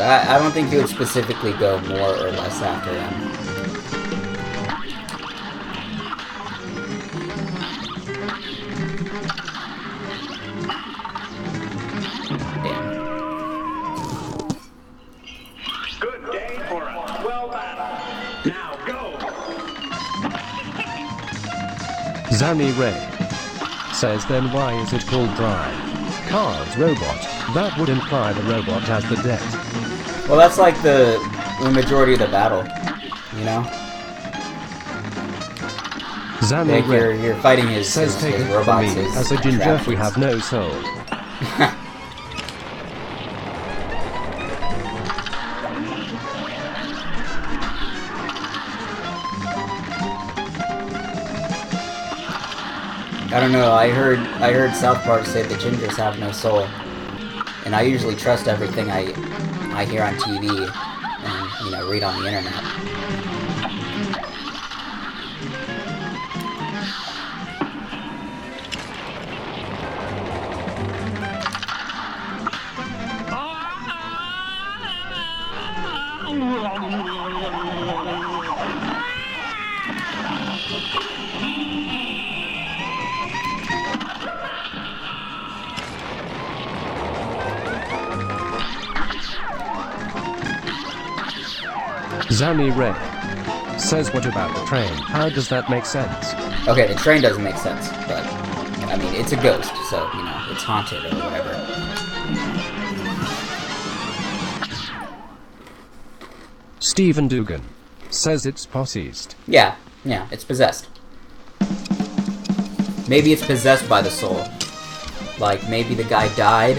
I don't think he would specifically go more or less after them. Good day for a swell battle. Now go. Zanny Ray says, then why is it called Drive? Cars Robot. That would imply the robot has the debt. Well, that's like the majority of the battle, you know? Zanny Like Ray you're fighting his says, take it from robots, me, his as a ginger we contraptions. have no soul. I don't know, I heard South Park say the gingers have no soul. And I usually trust everything I hear on TV and, you know, read on the internet. Zanny Ray says, what about the train? How does that make sense? Okay, the train doesn't make sense, but, I mean, it's a ghost, so, you know, it's haunted or whatever. Stephen Dugan says it's possessed. Yeah, it's possessed. Maybe it's possessed by the soul. Like, maybe the guy died,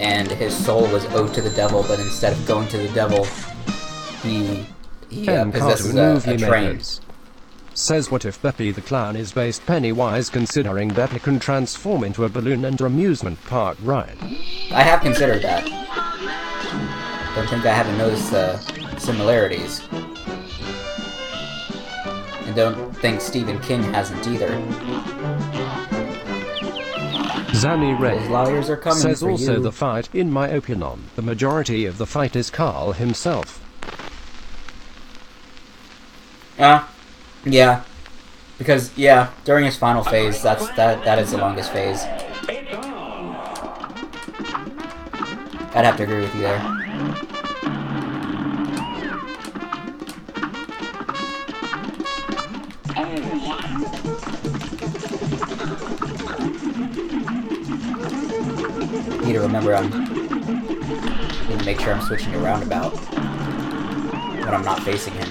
and his soul was owed to the devil, but instead of going to the devil, he possesses a train. Makers says, what if Beppy the Clown is based Pennywise, considering Beppy can transform into a balloon and amusement park ride? I have considered that. Don't think I haven't noticed similarities. And don't think Stephen King hasn't either. Zanny Ray Those lawyers are coming says for also you. the fight, in my opinion, the majority of the fight is Carl himself. Yeah. Because, yeah, during his final phase, that is the longest phase. I'd have to agree with you there. Need to remember need to make sure I'm switching to roundabout when I'm not facing him.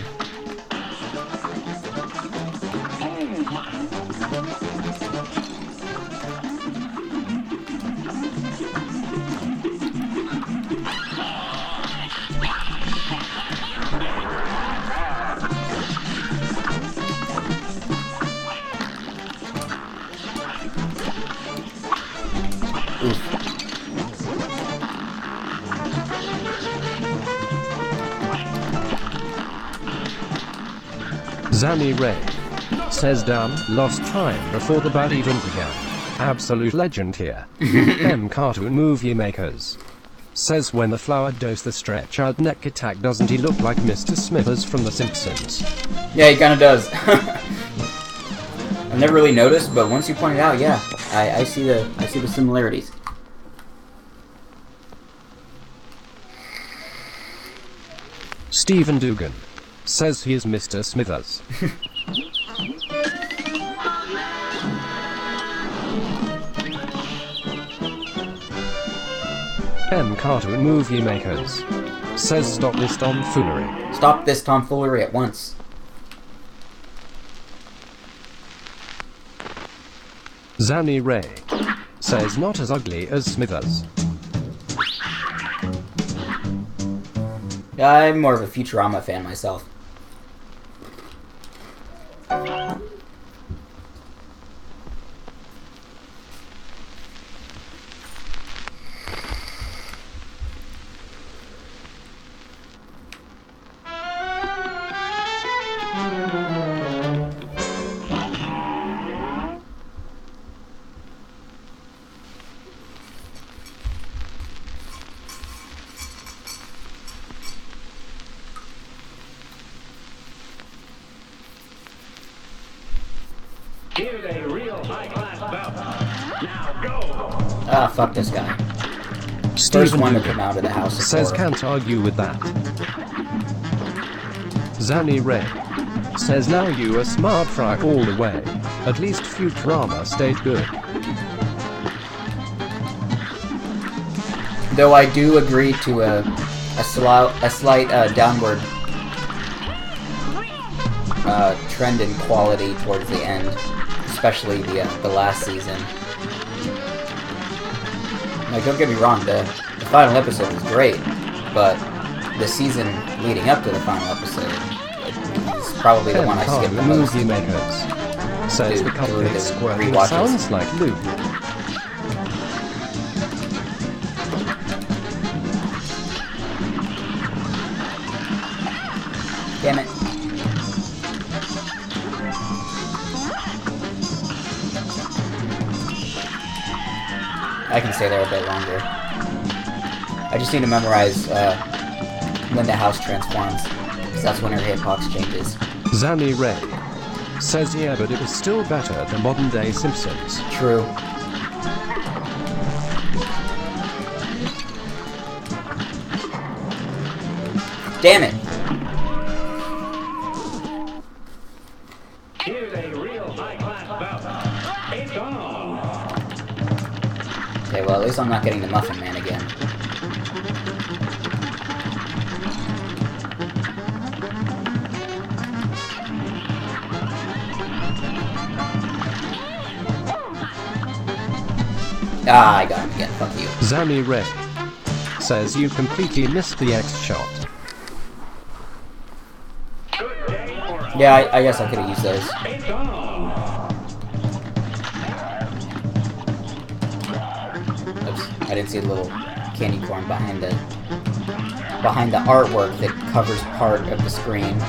Zanny Ray says, damn, lost time before the bad even began. Absolute legend here. M Cartoon Movie Makers says, when the flower does the stretch out neck attack, doesn't he look like Mr. Smithers from The Simpsons? Yeah, he kinda does. I've never really noticed, but once you point it out, yeah, I see the similarities. Stephen Dugan says he is Mr. Smithers. M Cartoon Movie Makers says, stop this tomfoolery. Stop this tomfoolery at once. Zanny Ray says, not as ugly as Smithers. Yeah, I'm more of a Futurama fan myself. Here's a real high-class bout. Now go! Ah, fuck this guy. First Stephen one to Dugan come out of the house of says horror. can't argue with that. Zanny Ray says now you a smart fry all the way. At least Futurama stayed good. Though I do agree to a slight downward trend in quality towards the end, especially the last season. Like, don't get me wrong, the final episode was great, but the season leading up to the final episode is probably the one I skipped the most. Movie makers says the Cuphead squirting rewatches. sounds like Luke. Damn it. I can stay there a bit longer. I just need to memorize when the house transforms, because that's when her hitbox changes. Zanny Ray says yeah, but it was still better than modern day Simpsons. True. Damn it! Here's a real high-class bout. It's on! Okay, well, at least I'm not getting the Muffin Man again. Ah, I got him again. Fuck you. Zanny Ray says you completely missed the X shot. Good day for us. Yeah, I guess I could have used those. It's on! Oops, I didn't see the little candy corn behind the artwork that covers part of the screen.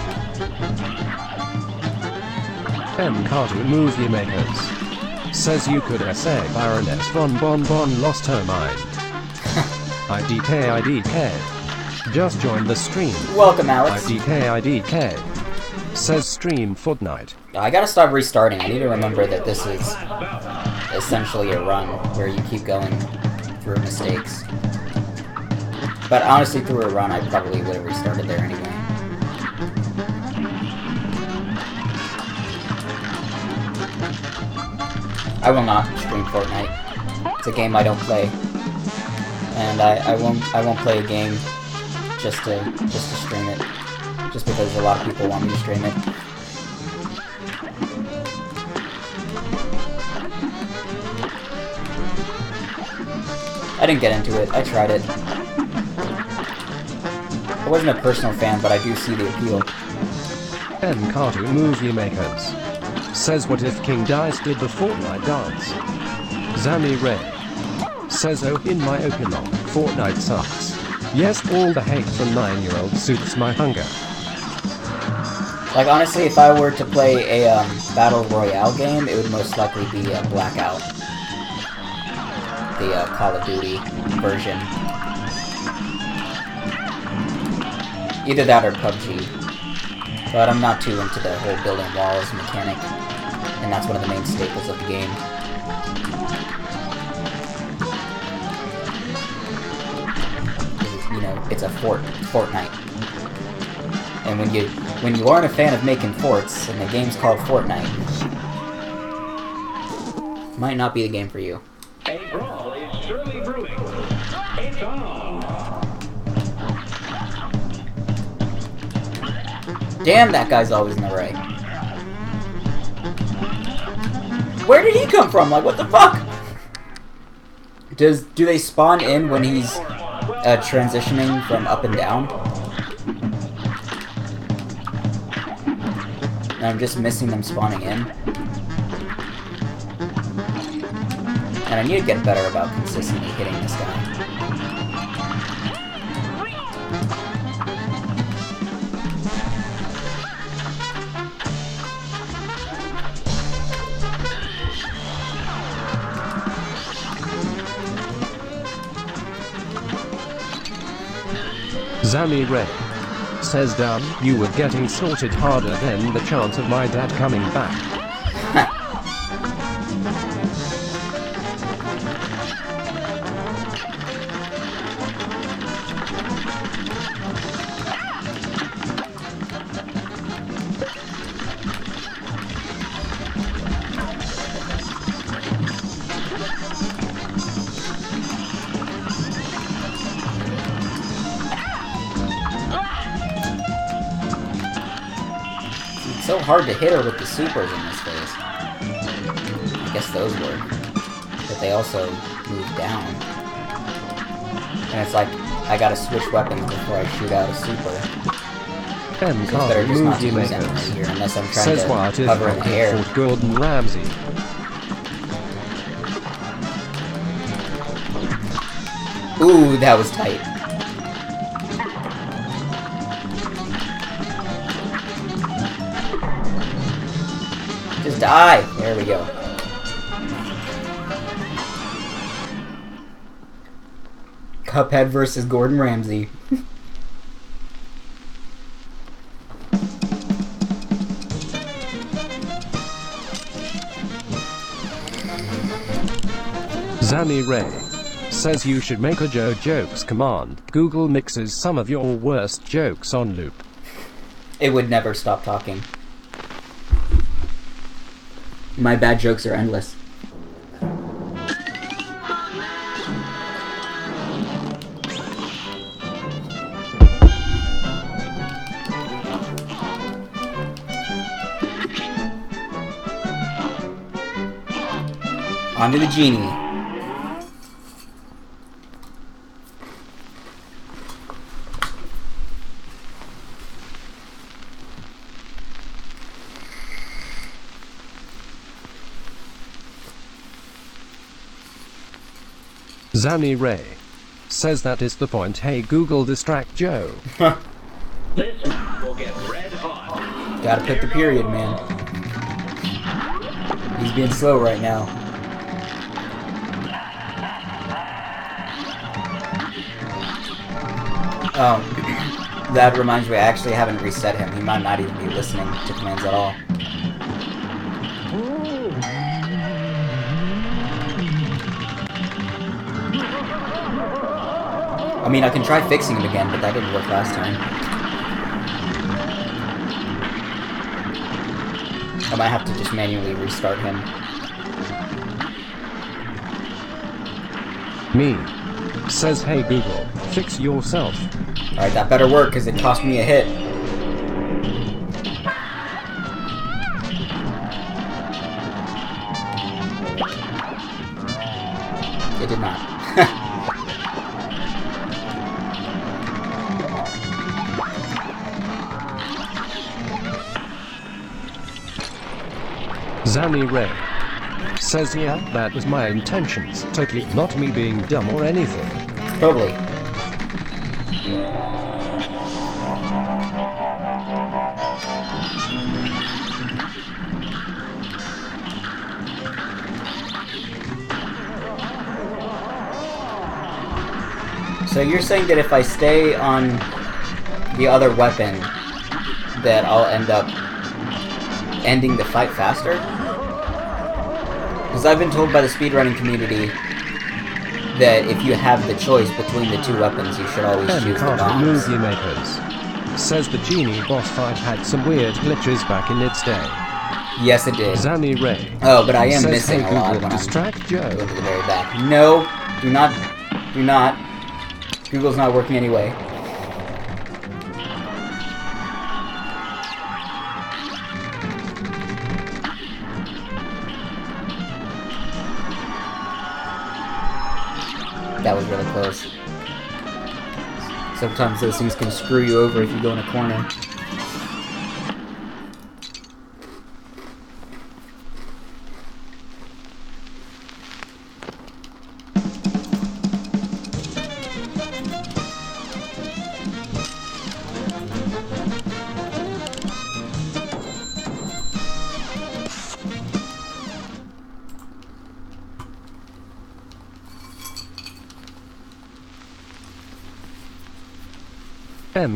Cartoon movie makers says you could say Baroness von Bon Bon lost her mind. IDK just joined the stream. Welcome, Alex. IDK says stream Fortnite. I gotta stop restarting. I need to remember that this is essentially a run where you keep going through mistakes. But honestly, through a run, I probably would have restarted there anyway. I will not stream Fortnite. It's a game I don't play, and I won't play a game just to stream it, just because a lot of people want me to stream it. I didn't get into it. I tried it. I wasn't a personal fan, but I do see the appeal. Cartoon movie makers says what if King Dice did the Fortnite dance? Zanny Ray says oh in my opinion, Fortnite sucks. Yes, all the hate from 9-year-olds suits my hunger. Like, honestly, if I were to play a Battle Royale game, it would most likely be Blackout. The Call of Duty version. Either that or PUBG. But I'm not too into the whole building walls mechanic, and that's one of the main staples of the game. You know, it's a Fortnite. And when you aren't a fan of making forts, and the game's called Fortnite, might not be the game for you. A brawl is surely brewing. It's on! Damn, that guy's always in the right. Where did he come from? Like, what the fuck? Do they spawn in when he's transitioning from up and down? And I'm just missing them spawning in. And I need to get better about consistently hitting this guy. Zanny Ray says damn, you were getting sorted harder than the chance of my dad coming back. so hard to hit her with the supers in this phase. I guess those work. But they also move down. And it's like, I gotta switch weapons before I shoot out a super. So it's better just not to use anything right here, unless I'm trying to hover in the air. Gordon Ramsay. Ooh, that was tight. Just die! There we go. Cuphead versus Gordon Ramsay. Zanny Ray says you should make a jokes command. Google mixes some of your worst jokes on loop. It would never stop talking. My bad jokes are endless. On to the genie. Zanny Ray says that is the point. Hey Google, distract Joe. This one will get red hot. Gotta put the period, man. He's being slow right now. That reminds me, I actually haven't reset him. He might not even be listening to commands at all. I mean, I can try fixing him again, but that didn't work last time. I might have to just manually restart him. Me says, hey Google, fix yourself. Alright, that better work, because it cost me a hit. It did not. Zanny Ray says, yeah, that was my intentions. Totally not me being dumb or anything. Totally. So you're saying that if I stay on the other weapon, that I'll end up ending the fight faster? Because I've been told by the speedrunning community that if you have the choice between the two weapons, you should always choose the bombs. Movie Makers says the genie boss fight had some weird glitches back in its day. Yes, it did. Zanny Ray. Oh, but I am says, missing hey, a lot Google, when distract I'm Joe. going to the very back. No, do not, do not. Google's not working anyway. That was really close. Sometimes those things can screw you over if you go in a corner.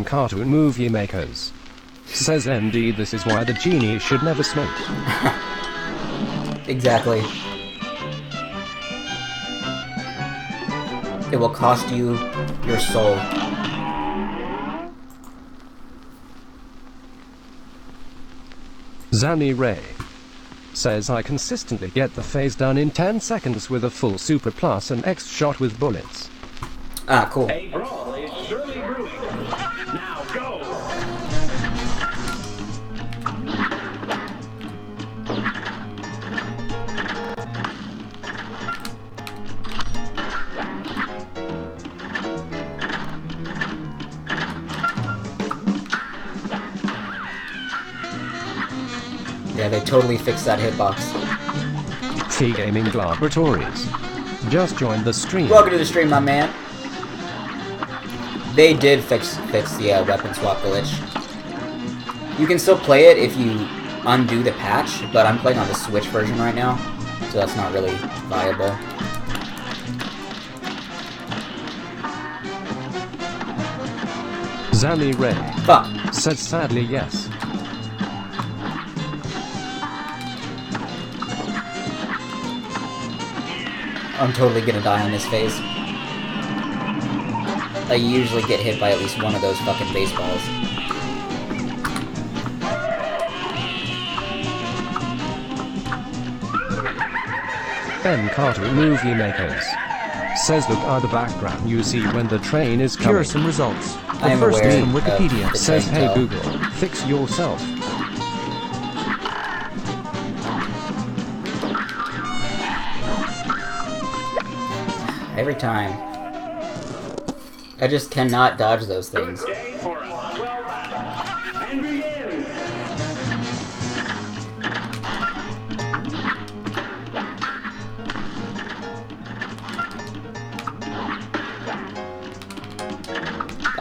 Cartoon Movie Makers says, MD, this is why the genie should never smoke. Exactly. It will cost you your soul. Zanny Ray says, I consistently get the phase done in 10 seconds with a full super plus an X shot with bullets. Ah, cool. A brawl is surely brewing. Now go! Yeah, they totally fixed that hitbox. T Gaming Laboratories just joined the stream. Welcome to the stream, my man. They did fix the weapon swap glitch. You can still play it if you undo the patch, but I'm playing on the Switch version right now, so that's not really viable. Zammy Ray Fuck. says sadly yes. I'm totally gonna die on this phase. I usually get hit by at least one of those fucking baseballs. Ben Carter Movie Makers says look at the background you see when the train is Here coming. are some results. I The am first aware is from of Wikipedia. the Says train hey tell. Google, fix yourself. Every time. I just cannot dodge those things. Day for a 12-hour and begin.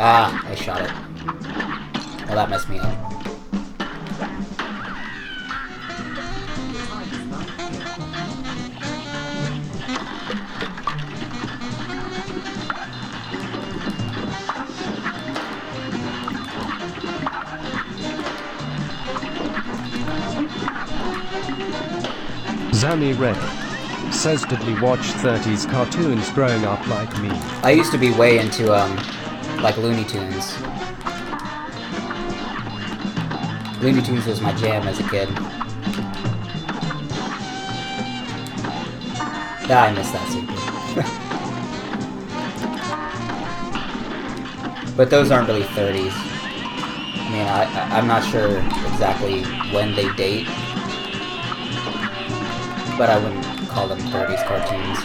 Ah, I shot it. Well, that messed me up. Zammy Ray says did we watch 30s cartoons growing up like me? I used to be way into, like Looney Tunes. Looney Tunes was my jam as a kid. Ah, I missed that secret. But those aren't really 30s. I mean, I'm not sure exactly when they date. But I wouldn't call them 30s cartoons.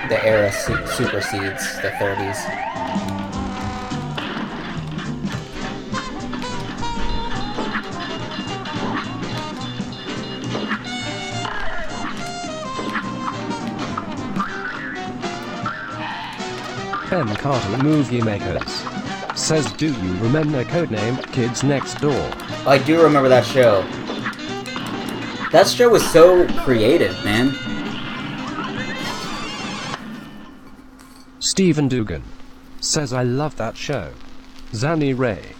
The era supersedes the 30s. Ben Carter Movie Makers says do you remember codename Kids Next Door? I do remember that show. That show was so creative, man. Stephen Dugan says I love that show. Zanny Ray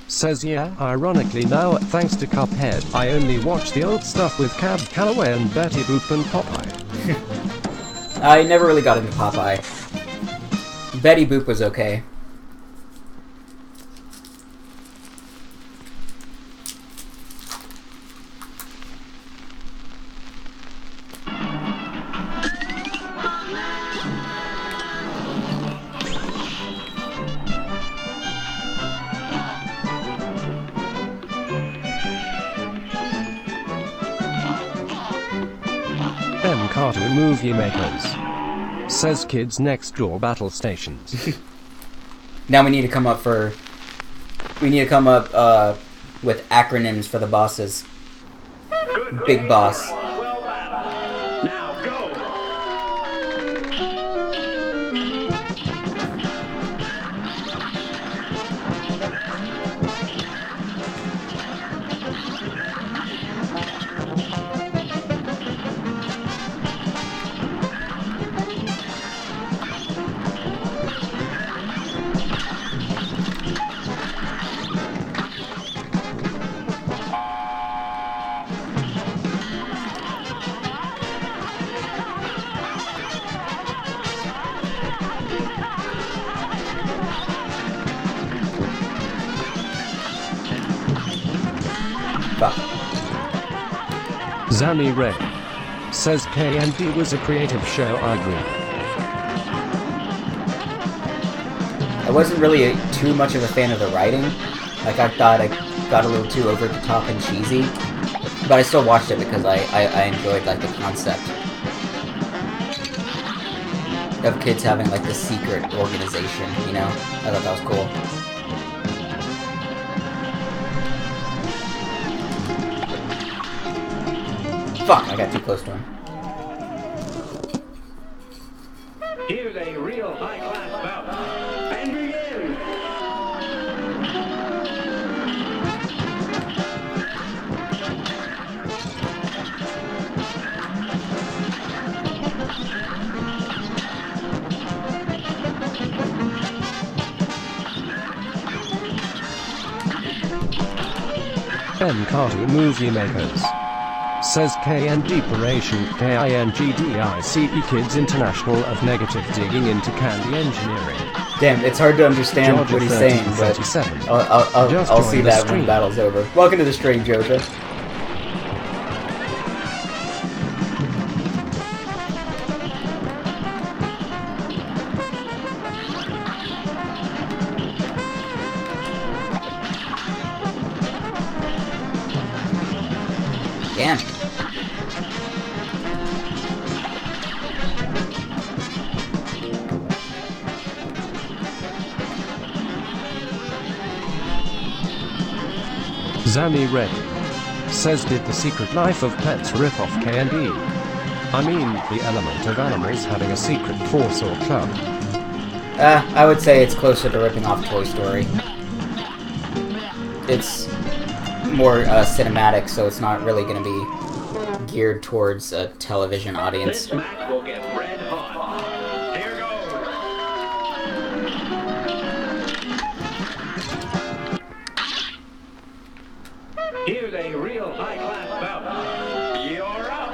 says yeah, ironically now thanks to Cuphead I only watch the old stuff with Cab Calloway and Betty Boop and Popeye. I never really got into Popeye. Betty Boop was okay. Ben Carter Movie Makers says Kids Next Door battle stations. Now we need to come up with acronyms for the bosses. Big boss. 12-hour. Now go. Fuck. Zanny Ray says K&D was a creative show. I agree. I wasn't really too much of a fan of the writing. Like, I thought I got a little too over the top and cheesy. But I still watched it because I enjoyed, like, the concept of kids having, like, the secret organization, you know? I thought that was cool. Fuck, I got too close to him. Here's a real high-class bout. And begin! M Cartoon Movie Makers. Says KND Operation KINGDICE Kids International of Negative Digging into Candy Engineering. Damn, it's hard to understand Georgia what he's saying, but 1337. I'll see that when the battle's over. Welcome to the stream, Jojo. Damn. Zami Ray. Says did The Secret Life of Pets rip off K&E? I mean, the element of animals having a secret force or club. I would say it's closer to ripping off Toy Story. It's more cinematic, so it's not really going to be geared towards a television audience. This match will get red hot. Here goes. Here's a real high-class bout. You're up.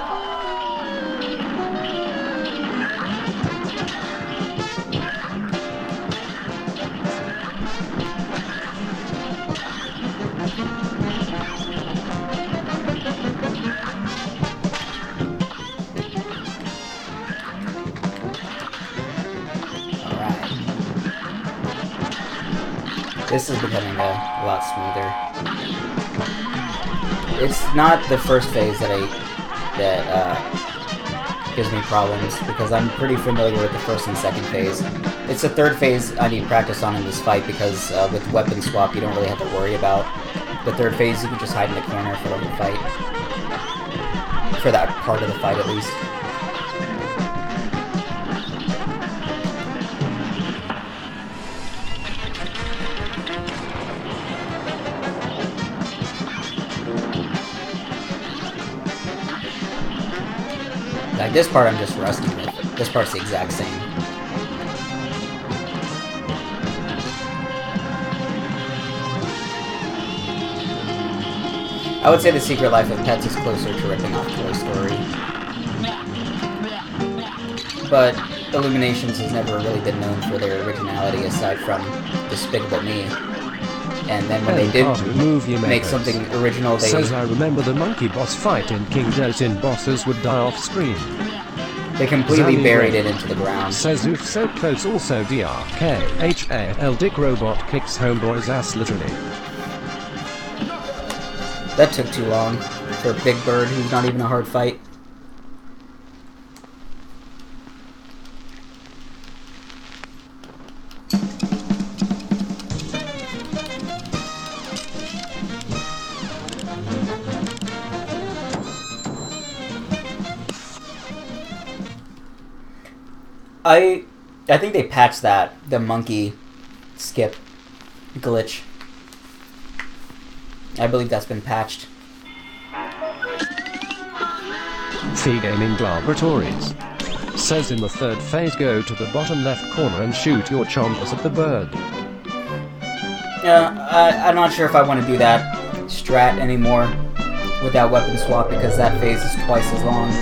This is becoming a lot smoother. It's not the first phase that gives me problems, because I'm pretty familiar with the first and second phase. It's the third phase I need practice on in this fight, because with weapon swap you don't really have to worry about the third phase. You can just hide in the corner for the whole fight. For that part of the fight, at least. Like, this part I'm just rusty with. This part's the exact same. I would say The Secret Life of Pets is closer to ripping off Toy Story. But Illuminations has never really been known for their originality aside from Despicable Me. And then when they did make something original, they... Says I remember the monkey boss fight in King Dotin bosses would die off screen. They completely buried it into the ground. Says oof so close also DRKHAL Dick Robot kicks homeboy's ass literally. That took too long for Big Bird, who's not even a hard fight. I think they patched that, the monkey skip glitch. I believe that's been patched. Fee Gaming Laboratories. Says in the third phase go to the bottom left corner and shoot your chompers at the bird. Yeah, I'm not sure if I want to do that strat anymore without weapon swap, because that phase is twice as long.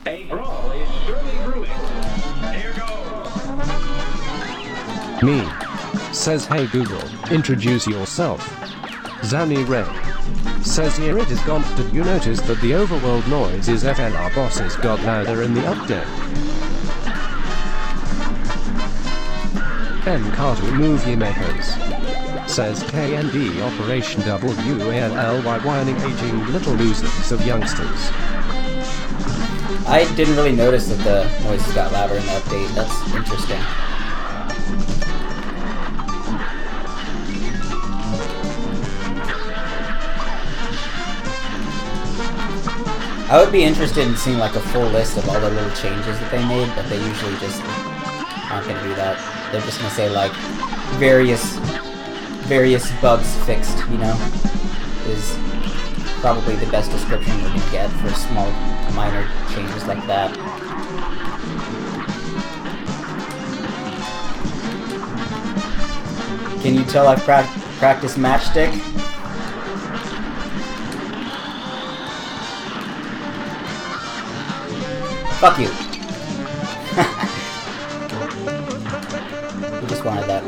A brawl is surely brewing. Here goes. Me. Says hey Google, introduce yourself. Zami Ray. Says here it is gone. Did you notice that the overworld noise is FLR bosses got louder in the update? M Cartoon Movie Makers. says KND Operation WALLY engaging little losers of youngsters. I didn't really notice that the noises got louder in the update. That's interesting. I would be interested in seeing like a full list of all the little changes that they made, but they usually just aren't gonna do that. They're just gonna say like various bugs fixed, you know, is probably the best description we're gonna get for small minor changes like that. Can you tell I've practiced Matchstick? Fuck you. He just wanted that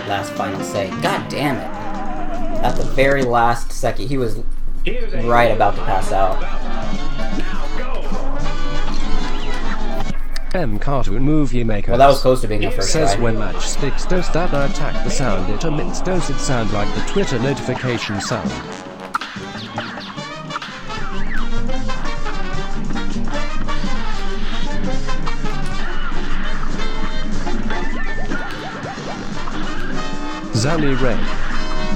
last final say. God damn it. At the very last second, he was right about to pass out. Cartoon Movie Maker. Well, that was close to being a first says try. when matchsticks does that attack the sound it emits, does it sound like the Twitter notification sound? Zanny Ray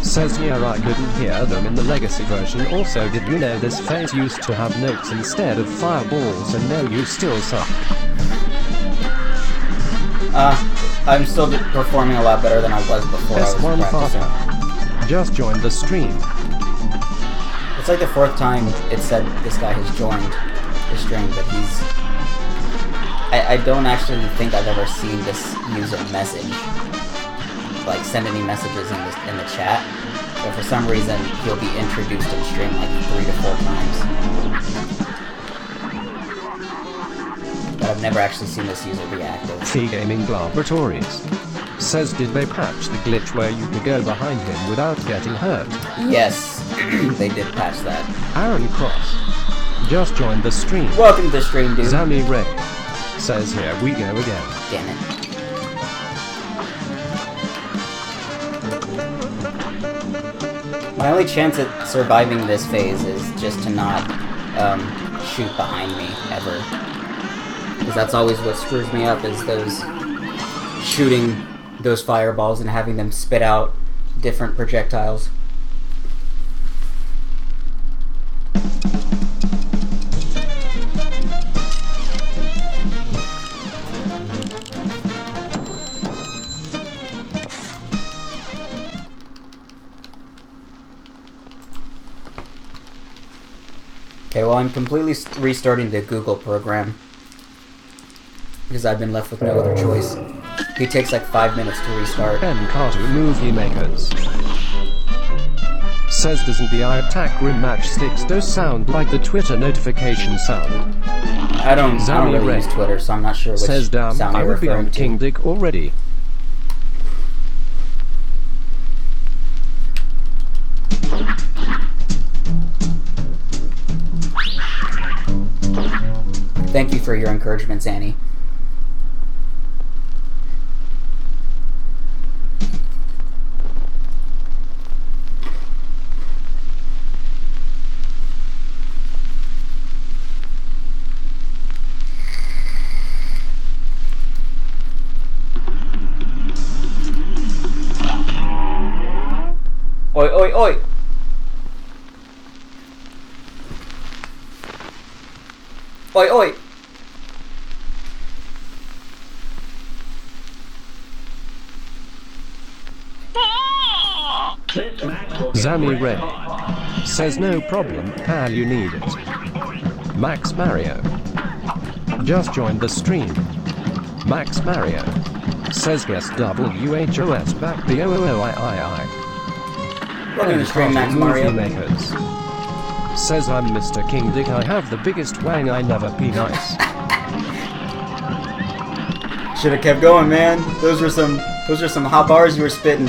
says yeah, I couldn't hear them in the legacy version. Also, did you know this phase used to have notes instead of fireballs, and no, you still suck. I'm still performing a lot better than I was before I was S1 practicing. Father just joined the stream. It's like the 4th time it said this guy has joined the stream, but he's... I don't actually think I've ever seen this use a message. Like, send any messages in the chat. But for some reason, he'll be introduced in stream like 3 to 4 times. But I've never actually seen this user be active. T-Gaming Laboratories says did they patch the glitch where you could go behind him without getting hurt? Yes, they did patch that. Aaron Cross just joined the stream. Welcome to the stream, dude. Zanny Ray says here we go again. Damn it. My only chance at surviving this phase is just to not shoot behind me, ever. Because that's always what screws me up, is those shooting those fireballs and having them spit out different projectiles. Okay, well, I'm completely restarting the Google program because I've been left with no other choice. It takes like 5 minutes to restart. Cartoon Movie Makers says doesn't the eye attack rim matchsticks does sound like the Twitter notification sound? I don't really Ray use Twitter, so I'm not sure which says damn, sound I you're would be on referring to. King Dick already. Thank you for your encouragements, Annie. Oi, oi, oi! Oi, oi! Zanny Ray says no problem, pal, you need it. Max Mario just joined the stream. Max Mario says yes, WHOS back the OOOIII. Welcome to the stream, Max Movie Mario. Makers says I'm Mr. King Dick, I have the biggest wang, I never be nice. Should have kept going, man. Those are some hot bars you were spitting.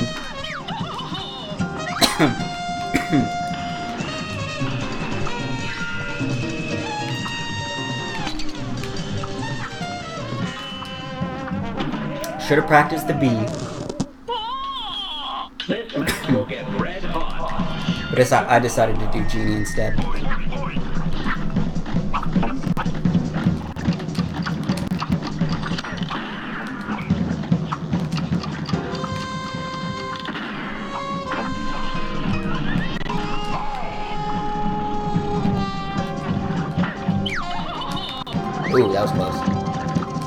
Should have practiced the B. I decided to do Genie instead. Ooh, that was close.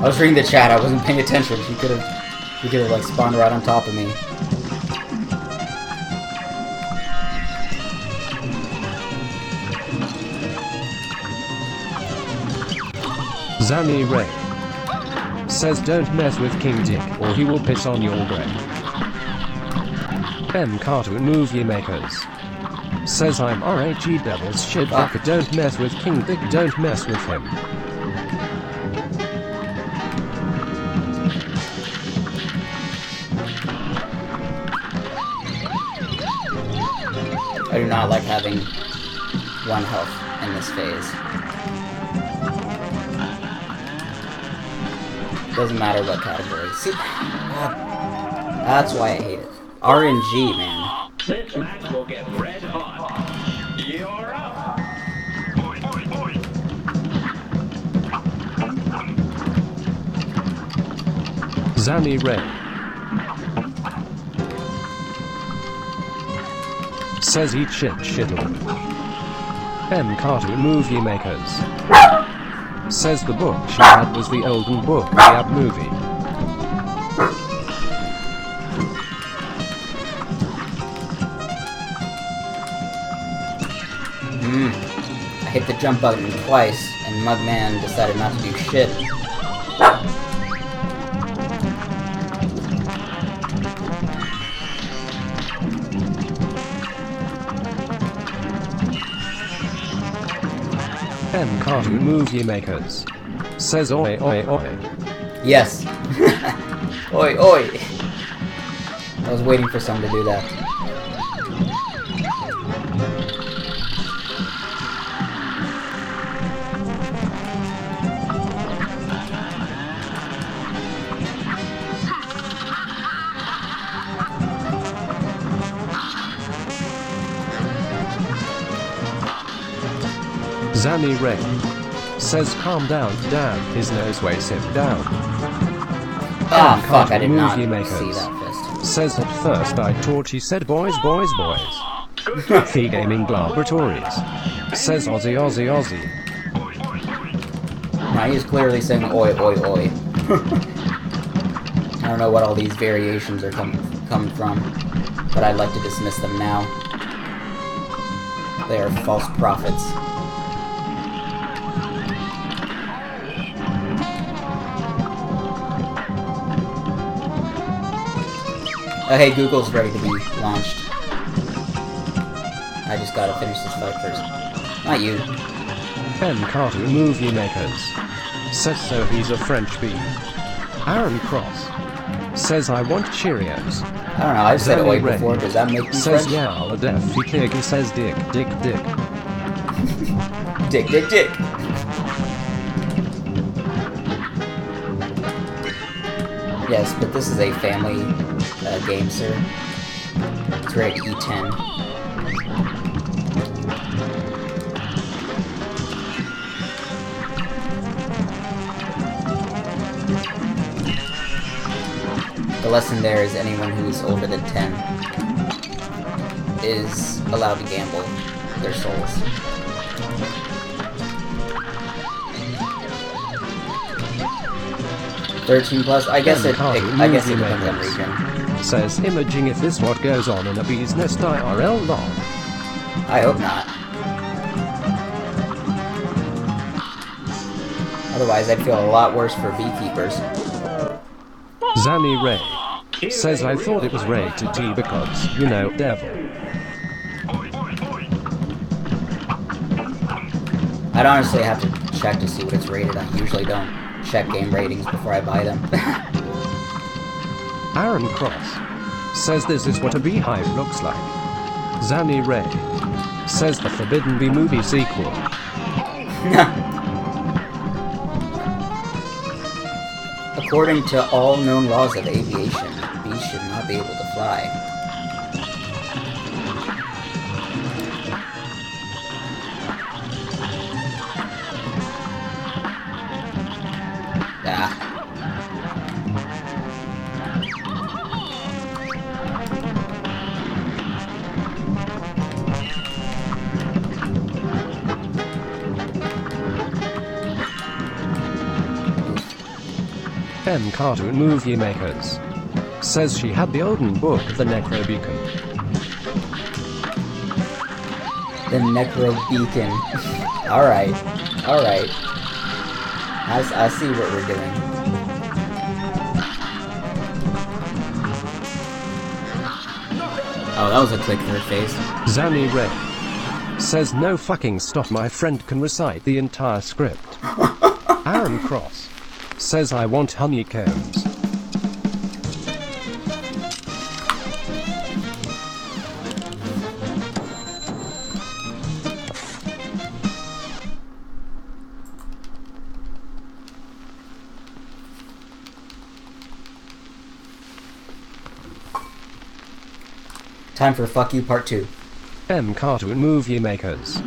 I was reading the chat, I wasn't paying attention. She could have like spawned right on top of me. Zanny Ray says don't mess with King Dick or he will piss on your grave. M Cartoon Movie Makers says I'm RHE Devil's shit bucket, don't mess with King Dick, don't mess with him. I do not like having 1 health in this phase. Doesn't matter what category. See, that's why I hate it. RNG, man. This match will get red hot. You're up. Zanny Ray says eat shit shittable. M Cartoon Movie Makers says the book she had was the Olden Book, the Ab movie. I hit the jump button twice, and Mugman decided not to do shit. M Cartoon Movie Makers says oi oi oi. Yes. Oi, oi. I was waiting for someone to do that. Zanny Ray says calm down, damn, his nose weighs him down. Ah, fuck, I did Movie not Makers see that fist. says at first I thought she said boys, boys, boys. The Gaming Laboratories says Aussie, Aussie, Aussie. Now he's clearly saying oi, oi, oi. I don't know what all these variations are coming from, but I'd like to dismiss them now. They are false prophets. Oh hey, Google's ready to be launched. I just gotta finish this fight first. Not you. M Cartoon Movie Makers says so he's a French bee. Aaron Cross says I want Cheerios. I don't know, I've said Zanny oi Ray before, does that make me says French? yeah, I'll def he kick, he says dick, dick, dick. Dick, dick, dick. Yes, but this is a family game, sir. It's rated E10. The lesson there is anyone who is older than 10 is allowed to gamble their souls. +13, I guess it depends on region. Says imaging if this what goes on in a bee's nest IRL lol. I hope not. Otherwise, I'd feel a lot worse for beekeepers. Zanny Ray says I thought it was rated T because, you know, devil. I'd honestly have to check to see what it's rated. I usually don't check game ratings before I buy them. Aaron Cross says this is what a beehive looks like. Zanny Ray says the Forbidden Bee movie sequel. According to all known laws of aviation, bees should not be able to fly. Ah. Cartoon Movie Makers says she had the olden book, The Necro Beacon. The Necro Beacon. Alright. Alright. I see what we're doing. Oh, that was a click to her face. Zanny Ray says no fucking stop, my friend can recite the entire script. Aaron Cross says I want honeycombs. Time for Fuck You Part 2. Cartoon Movie Makers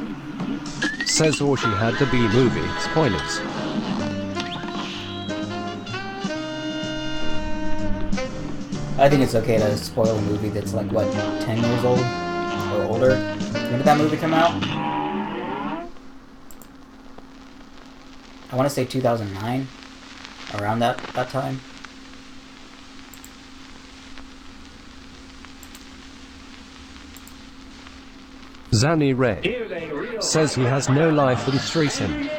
says all she had to be movie spoilers. I think it's okay to spoil a movie that's like, what, 10 years old? Or older? When did that movie come out? I want to say 2009? Around that time? Zanny Ray says he has no life and threesome.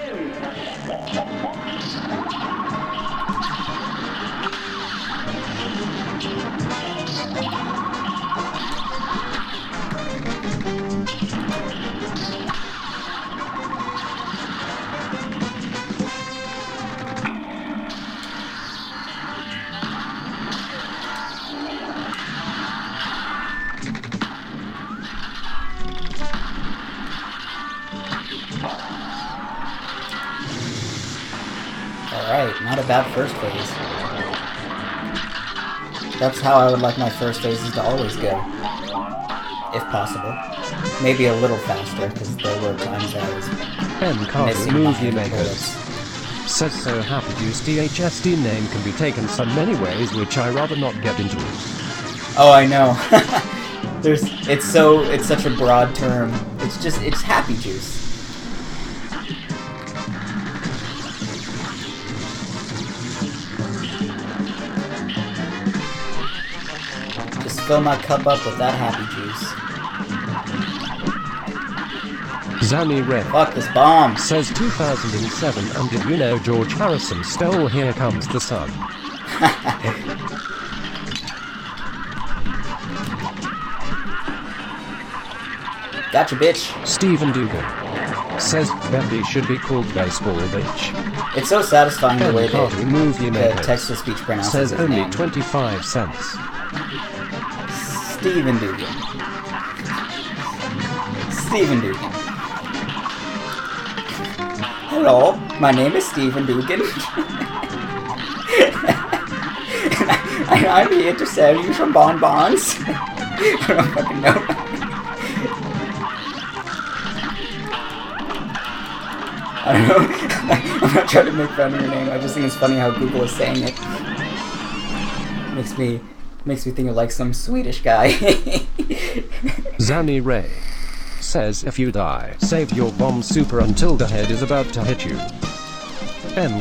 Alright, not a bad first phase. That's how I would like my first phases to always go. If possible. Maybe a little faster, because there were times I was Cartoon Movie Makers says so happy juice DHSD name can be taken so many ways, which I rather not get into. Oh, I know. It's such a broad term. It's happy juice. Just fill my cup up with that happy juice. Zanny Red Fuck this bomb. says 2007, and did you know George Harrison stole Here Comes the Sun? Gotcha, bitch. Stephen Dugan says Bendy should be called Baseball Bitch. It's so satisfying the way Cartoon Movie the Makers text-to-speech pronounces says his only name. 25 cents. Stephen Dugan. Stephen Dugan. Hello, my name is Stephen Dugan. and I'm here to sell you some bonbons. I don't fucking know. I don't know. I'm not trying to make fun of your name. I just think it's funny how Google is saying it. Makes me think of like some Swedish guy. Zanny Ray says if you die, save your bomb super until the head is about to hit you.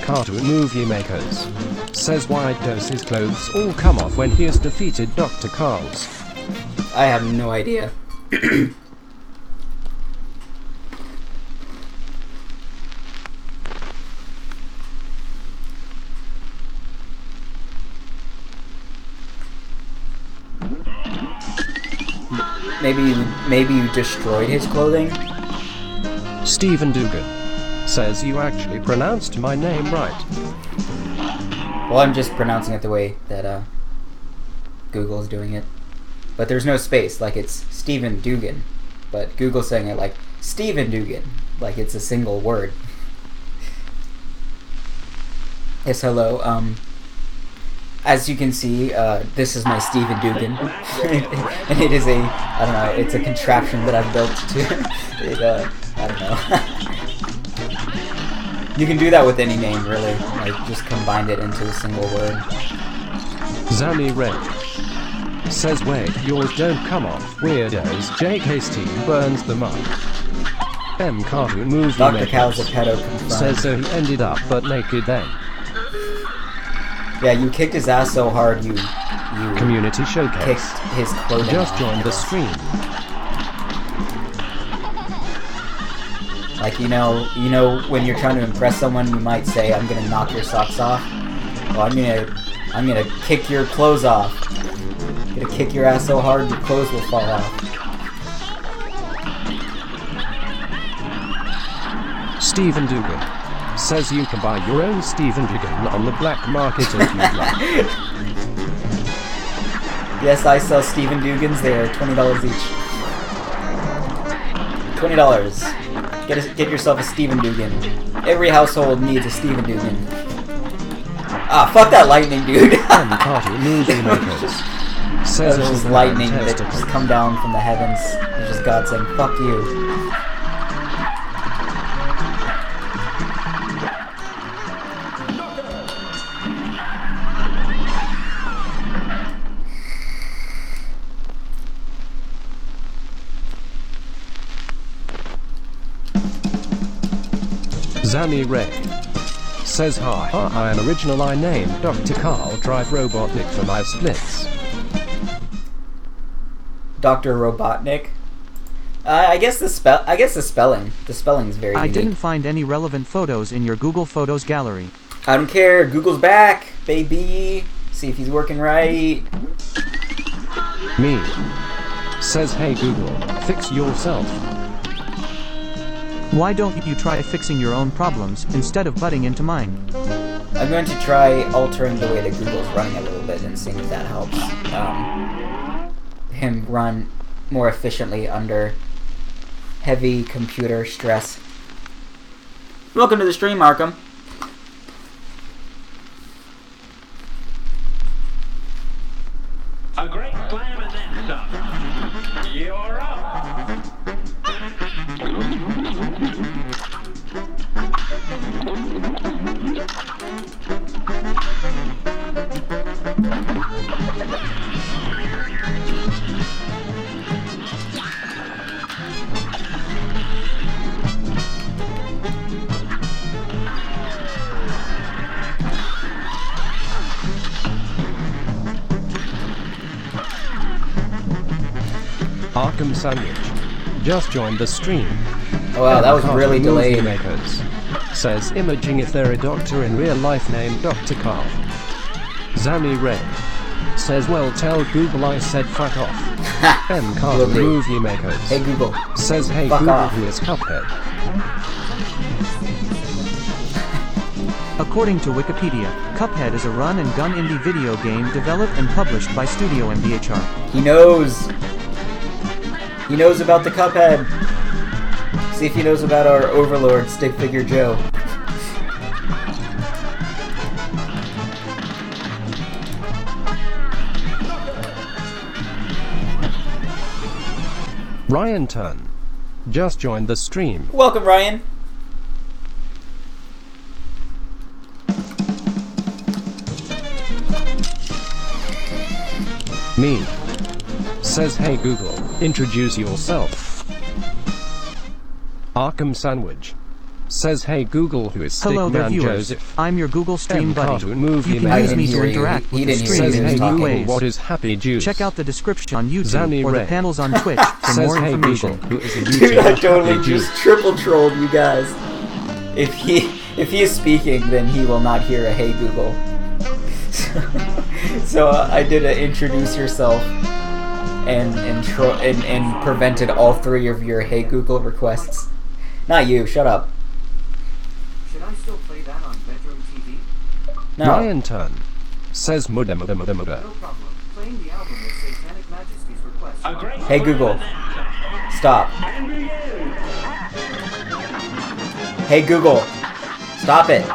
Cartoon Movie Makers says why does his clothes all come off when he has defeated Dr. Carls? I have no idea. Maybe you destroyed his clothing? Stephen Dugan says you actually pronounced my name right. Well, I'm just pronouncing it the way that Google is doing it. But there's no space, like it's Stephen Dugan. But Google's saying it like Stephen Dugan, like it's a single word. Yes, hello. As you can see, this is my Stephen Dugan, and it is I don't know, it's a contraption that I've built to, I don't know. You can do that with any name, really. Like, just combine it into a single word. Zammy Ray says, wait, yours don't come off, weirdos. JK's team burns them up. M Cartoon Movie Dr. Makers Cow's a pedo confirmed. says so he ended up but naked then. Yeah, you kicked his ass so hard you Community Showcase kicked his clothing just off. joined the stream. Like, you know, when you're trying to impress someone, you might say, "I'm gonna knock your socks off." Well, I'm gonna kick your clothes off. I'm gonna kick your ass so hard your clothes will fall off. Stephen Dugan says you can buy your own Stephen Dugan on the black market if you'd like. Yes, I sell Stephen Dugans. They are $20 each. $20. Get yourself a Stephen Dugan. Every household needs a Stephen Dugan. Ah, fuck that lightning, dude. M Cartoon Movie Makers says There's just old lightning man that just come down from the heavens. It's just God saying, fuck you. Zammy Ray says, hi, I am original. I named Dr. Carl Drive Robotnik for my splits. Dr. Robotnik. I guess the spelling. The spelling's very I unique. didn't find any relevant photos in your Google Photos gallery. I don't care. Google's back, baby. See if he's working right. Me says, hey Google, fix yourself. Why don't you try fixing your own problems instead of butting into mine? I'm going to try altering the way that Google's running a little bit and seeing if that helps him run more efficiently under heavy computer stress. Welcome to the stream, Arkham. A great slam and then some. You're up. Arkham Sandwich just joined the stream. Oh wow, that was Cartoon really Movie delayed. Makers says, imaging if they're a doctor in real life named Dr. Carl. Zammy Ray says, well, tell Google I said fuck off. M Cartoon do. Movie Makers Hey Google. says, hey Fuck Google, off. who is Cuphead? According to Wikipedia, Cuphead is a run-and-gun indie video game developed and published by Studio MDHR. He knows. He knows about the Cuphead. See if he knows about our overlord, Stick Figure Joe. Ryan Turn just joined the stream. Welcome, Ryan. Me says, hey Google, introduce yourself. Arkham Sandwich says, hey Google, who is Hello there, Stickman viewers. Joseph? I'm your Google Stream M buddy. Cartoon Movie You can Makers use me to hear you. interact He with the didn't hear stream says, you. in hey He's unique talking. Google, ways. what is happy juice? Check out the description on YouTube Zammy or Ray the panels on Twitch for says, more hey information. Google, who is a Dude, I YouTuber totally happy just juice? triple trolled you guys. If he is speaking, then he will not hear a hey Google. So I did a introduce yourself and prevented all three of your hey Google requests. Not you, shut up. Should I still play that on bedroom TV? No. Ryan Turn says, mudda. No problem. Playing the album with Satanic Majesty's request. A great Hey slam Google, and then some. stop. And begin. Hey Google, stop it.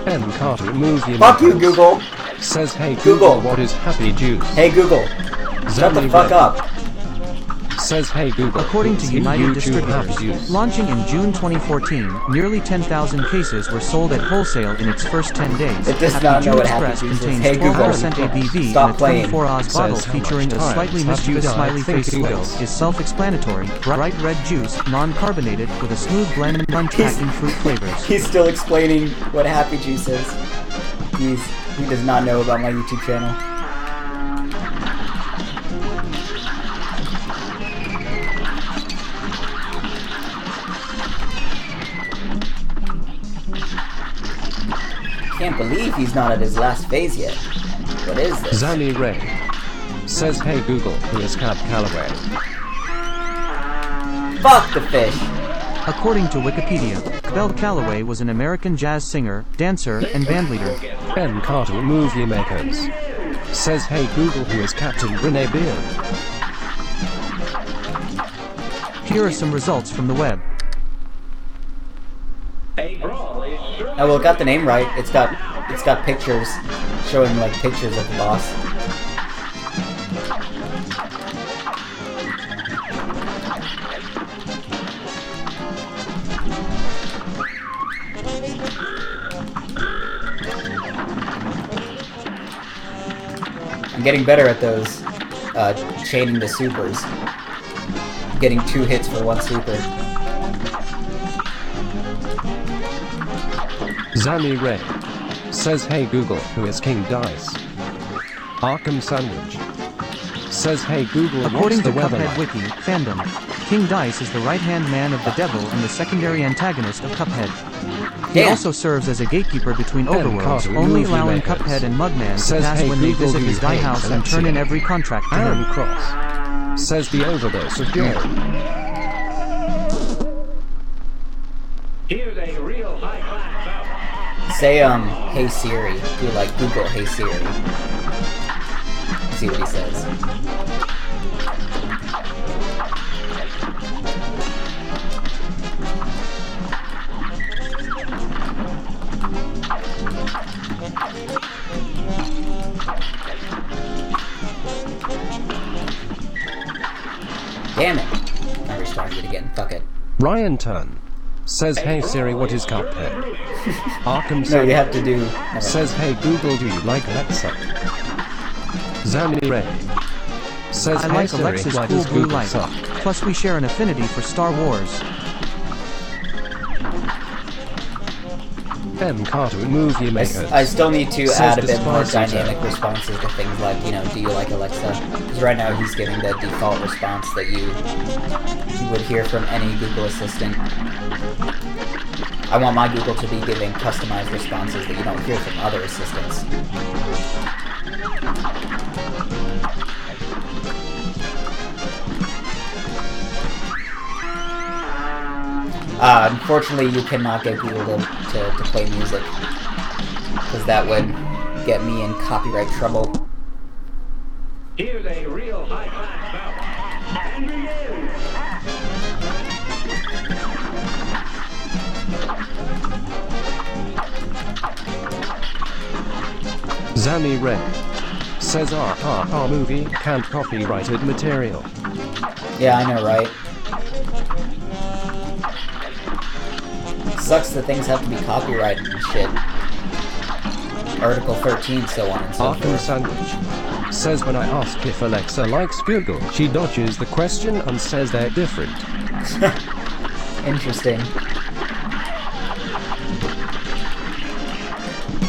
M Cartoon Movie Fuck you, Makers Google. says, hey Google. Google, what is happy juice? Hey Google, shut the Zammy fuck Ray up. says, hey Google. According to please United YouTube have Distributors, views. launching in June 2014, nearly 10,000 cases were sold at wholesale in its first 10 days. It does Happy not know Juice what Happy Express Juice is. contains Hey, Google, 12% ABV stop in a playing. 24 oz bottle Says, how featuring much a times slightly have you mischievous died smiley face thinking squirrel. this? Is self-explanatory. Bright red juice, non-carbonated, with a smooth blend of unpacking fruit flavors. He's still explaining what Happy Juice is. He does not know about my YouTube channel. Can't believe he's not at his last phase yet. What is this? Zanny Ray says, hey Google, who is Cab Calloway? Fuck the fish. According to Wikipedia, Cab Calloway was an American jazz singer, dancer, and bandleader. Ben Carter Movie Makers says, hey Google, who is Captain Renee Beard? Here are some results from the web. Oh well, it got the name right. It's got pictures showing like pictures of the boss. I'm getting better at those chaining the supers. Getting 2 hits for 1 super. Zanny Ray says, hey Google, who is King Dice? Arkham Sandwich says, hey Google, According what's to the weather Cuphead like? Wiki, fandom, King Dice is the right-hand man of the devil and the secondary antagonist of Cuphead. He Damn. also serves as a gatekeeper between Ben overworlds, Carter, only movie allowing makers, Cuphead and Mugman to says, pass hey when they Google, visit do his you die hate house and turn in Alexia? every contract to Aaron him. Cross says, the overdose of Joe. Here's a real high-class bout. Say, hey Siri. Do like Google, hey Siri. See what he says. Damn it. I'm restarting it again. Fuck it. Ryan Turn says, hey Siri, what is Cuphead? Arkham No, you Sandwich have to do... never mind. says, hey Google, do you like Alexa? Zanny Ray says, I hey like Siri, Alexa's why cool does blue Google light. suck? Plus we share an affinity for Star Wars. Ben Carter Movie Makers I still need to says, add a bit more Despacito. dynamic responses to things like, you know, do you like Alexa? Because right now he's giving the default response that you would hear from any Google Assistant. I want my Google to be giving customized responses that you don't hear from other assistants. Unfortunately, you cannot get Google to play music, because that would get me in copyright trouble. Here's a real high-class bout. And begin. Zanny Ray says, our movie can't copyrighted material. Yeah, I know, right? Sucks that things have to be copyrighted and shit. Article 13, so on and so Arkham forth. Sandwich says, when I ask if Alexa likes Google, she dodges the question and says they're different. Interesting.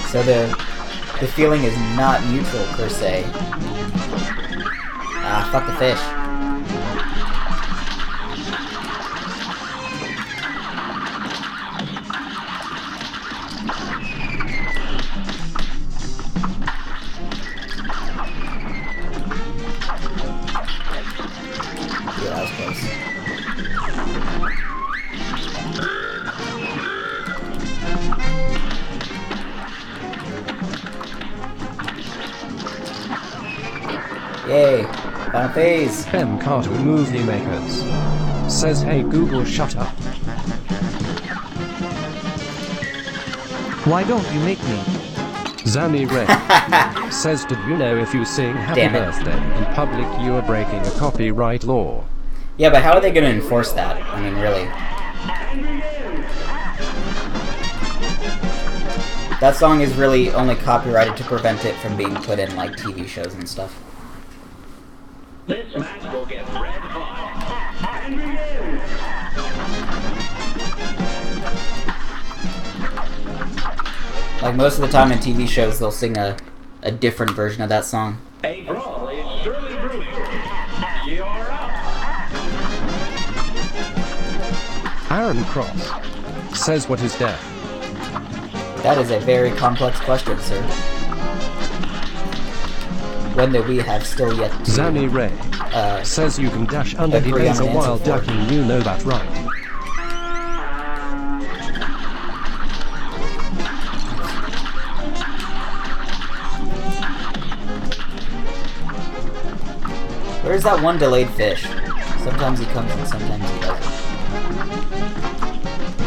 So the feeling is not neutral per se. Ah, fuck the fish. Yeah, that was close. Yay! Final phase! Ben Carter Movie Makers says, hey Google, shut up. Why don't you make me? Zanny Ray says, did you know if you sing happy Damn it. birthday in public you are breaking a copyright law? Yeah, but how are they going to enforce that? I mean, really. That song is really only copyrighted to prevent it from being put in, like, TV shows and stuff. This match will get red hot. Like, most of the time in TV shows, they'll sing a different version of that song. A brawl is surely brewing. You're up. Aaron Cross says, what is death? That is a very complex question, sir. One that we have still yet to... Zanny Ray says you can dash under the agree on laser an answer while for. ducking, you know that, right? Where's that one delayed fish? Sometimes he comes and sometimes he doesn't.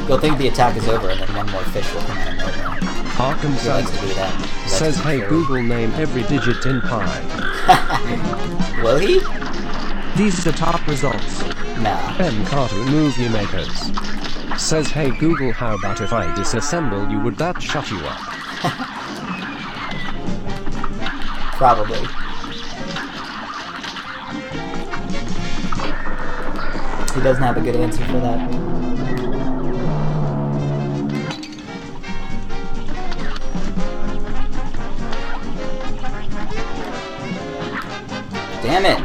You'll think the attack is over and then one more fish will come out of nowhere. Arkham He likes to do that. He likes says, to be hey sure. Google, name every digit in pi. Will he? These are the top results. Nah. M. Cartoon Movie Makers says, hey Google, how about if I disassemble you, would that shut you up? Probably. He doesn't have a good answer for that. Damn it!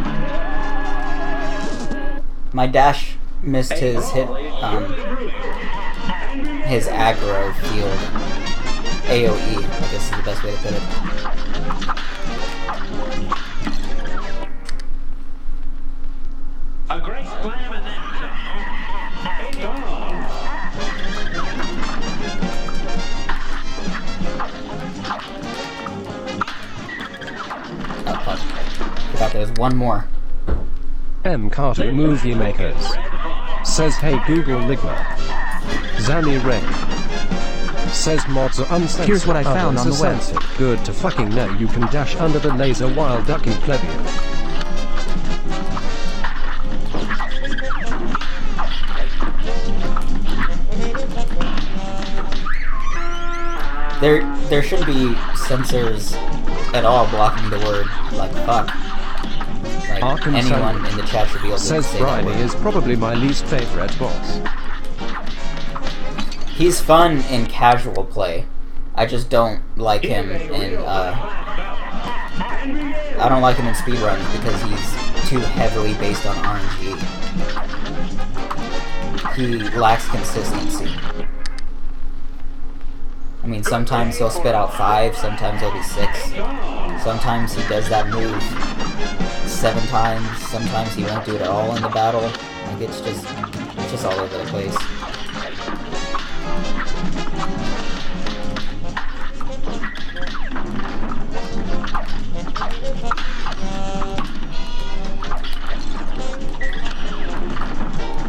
My dash missed his his aggro field. AoE, I guess is the best way to put it. A great slam and then it's on. Oh, fuck. Forgot there's one more. M. Cartoon Movie Makers says, hey Google, Ligma. Zanny Ray says, mods are uncensored. Here's what I found others on the are web. censored. Good to fucking know you can dash under the laser while ducking, plebeian. There shouldn't be censors at all blocking the word like fuck. Like Arkham anyone Sandwich in the chat should be able to says, say that Briley word. is probably my least favorite boss. He's fun in casual play. I just don't like him in I don't like him in speedruns because he's too heavily based on RNG. He lacks consistency. I mean, sometimes he'll spit out 5, sometimes he'll be 6. Sometimes he does that move 7 times, sometimes he won't do it at all in the battle. Like, it's just all over the place.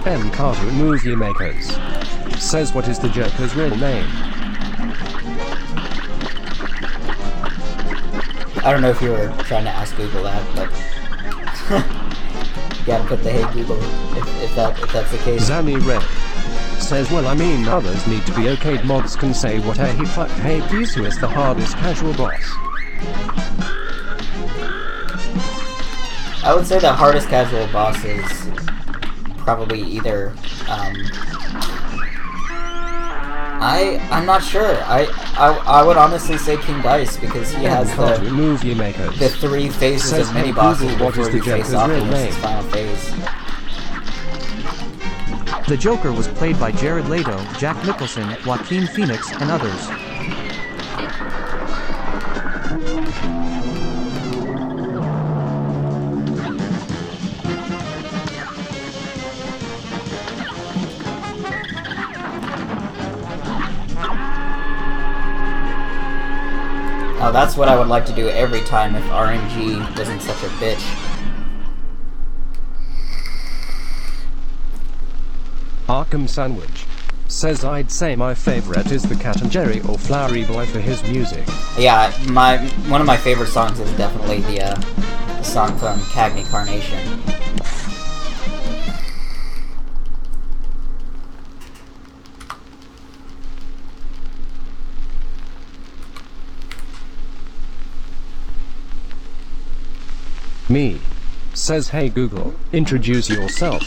M. Cartoon Movie Makers says, what is the Joker's real name? I don't know if you were trying to ask Google that, but you gotta put the hey Google if that's the case. Zanny Ray says, well, I mean, others need to be okayed. Mods can say what hey fuck hey please, who is the hardest casual boss? I would say the hardest casual boss is probably either I'm not sure. I would honestly say King Dice because he has Cartoon Movie Makers the 3 phases says, of mini hey, bosses Google, what before is the you face Joker's off real against name? his final phase. The Joker was played by Jared Leto, Jack Nicholson, Joaquin Phoenix, and others. Oh, that's what I would like to do every time if RNG wasn't such a bitch. Arkham Sandwich says, I'd say my favorite is the Cat and Jerry or Flowery Boy for his music. Yeah, one of my favorite songs is definitely the song from Cagney Carnation. Me. Says, hey Google, introduce yourself.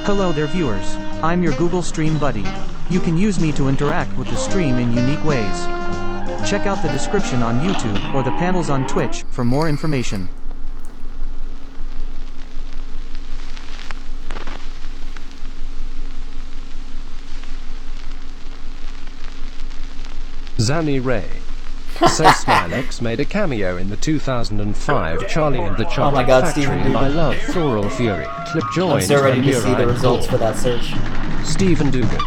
Hello there viewers, I'm your Google Stream buddy. You can use me to interact with the stream in unique ways. Check out the description on YouTube or the panels on Twitch for more information. Zanny Ray. Says Smilex made a cameo in the 2005 Charlie and the Chocolate Oh my God, Factory Stephen and I Dugan. love Floral Fury. Clip joined. I'm so ready to see the Ryan results Paul. for that search. Stephen Dugan.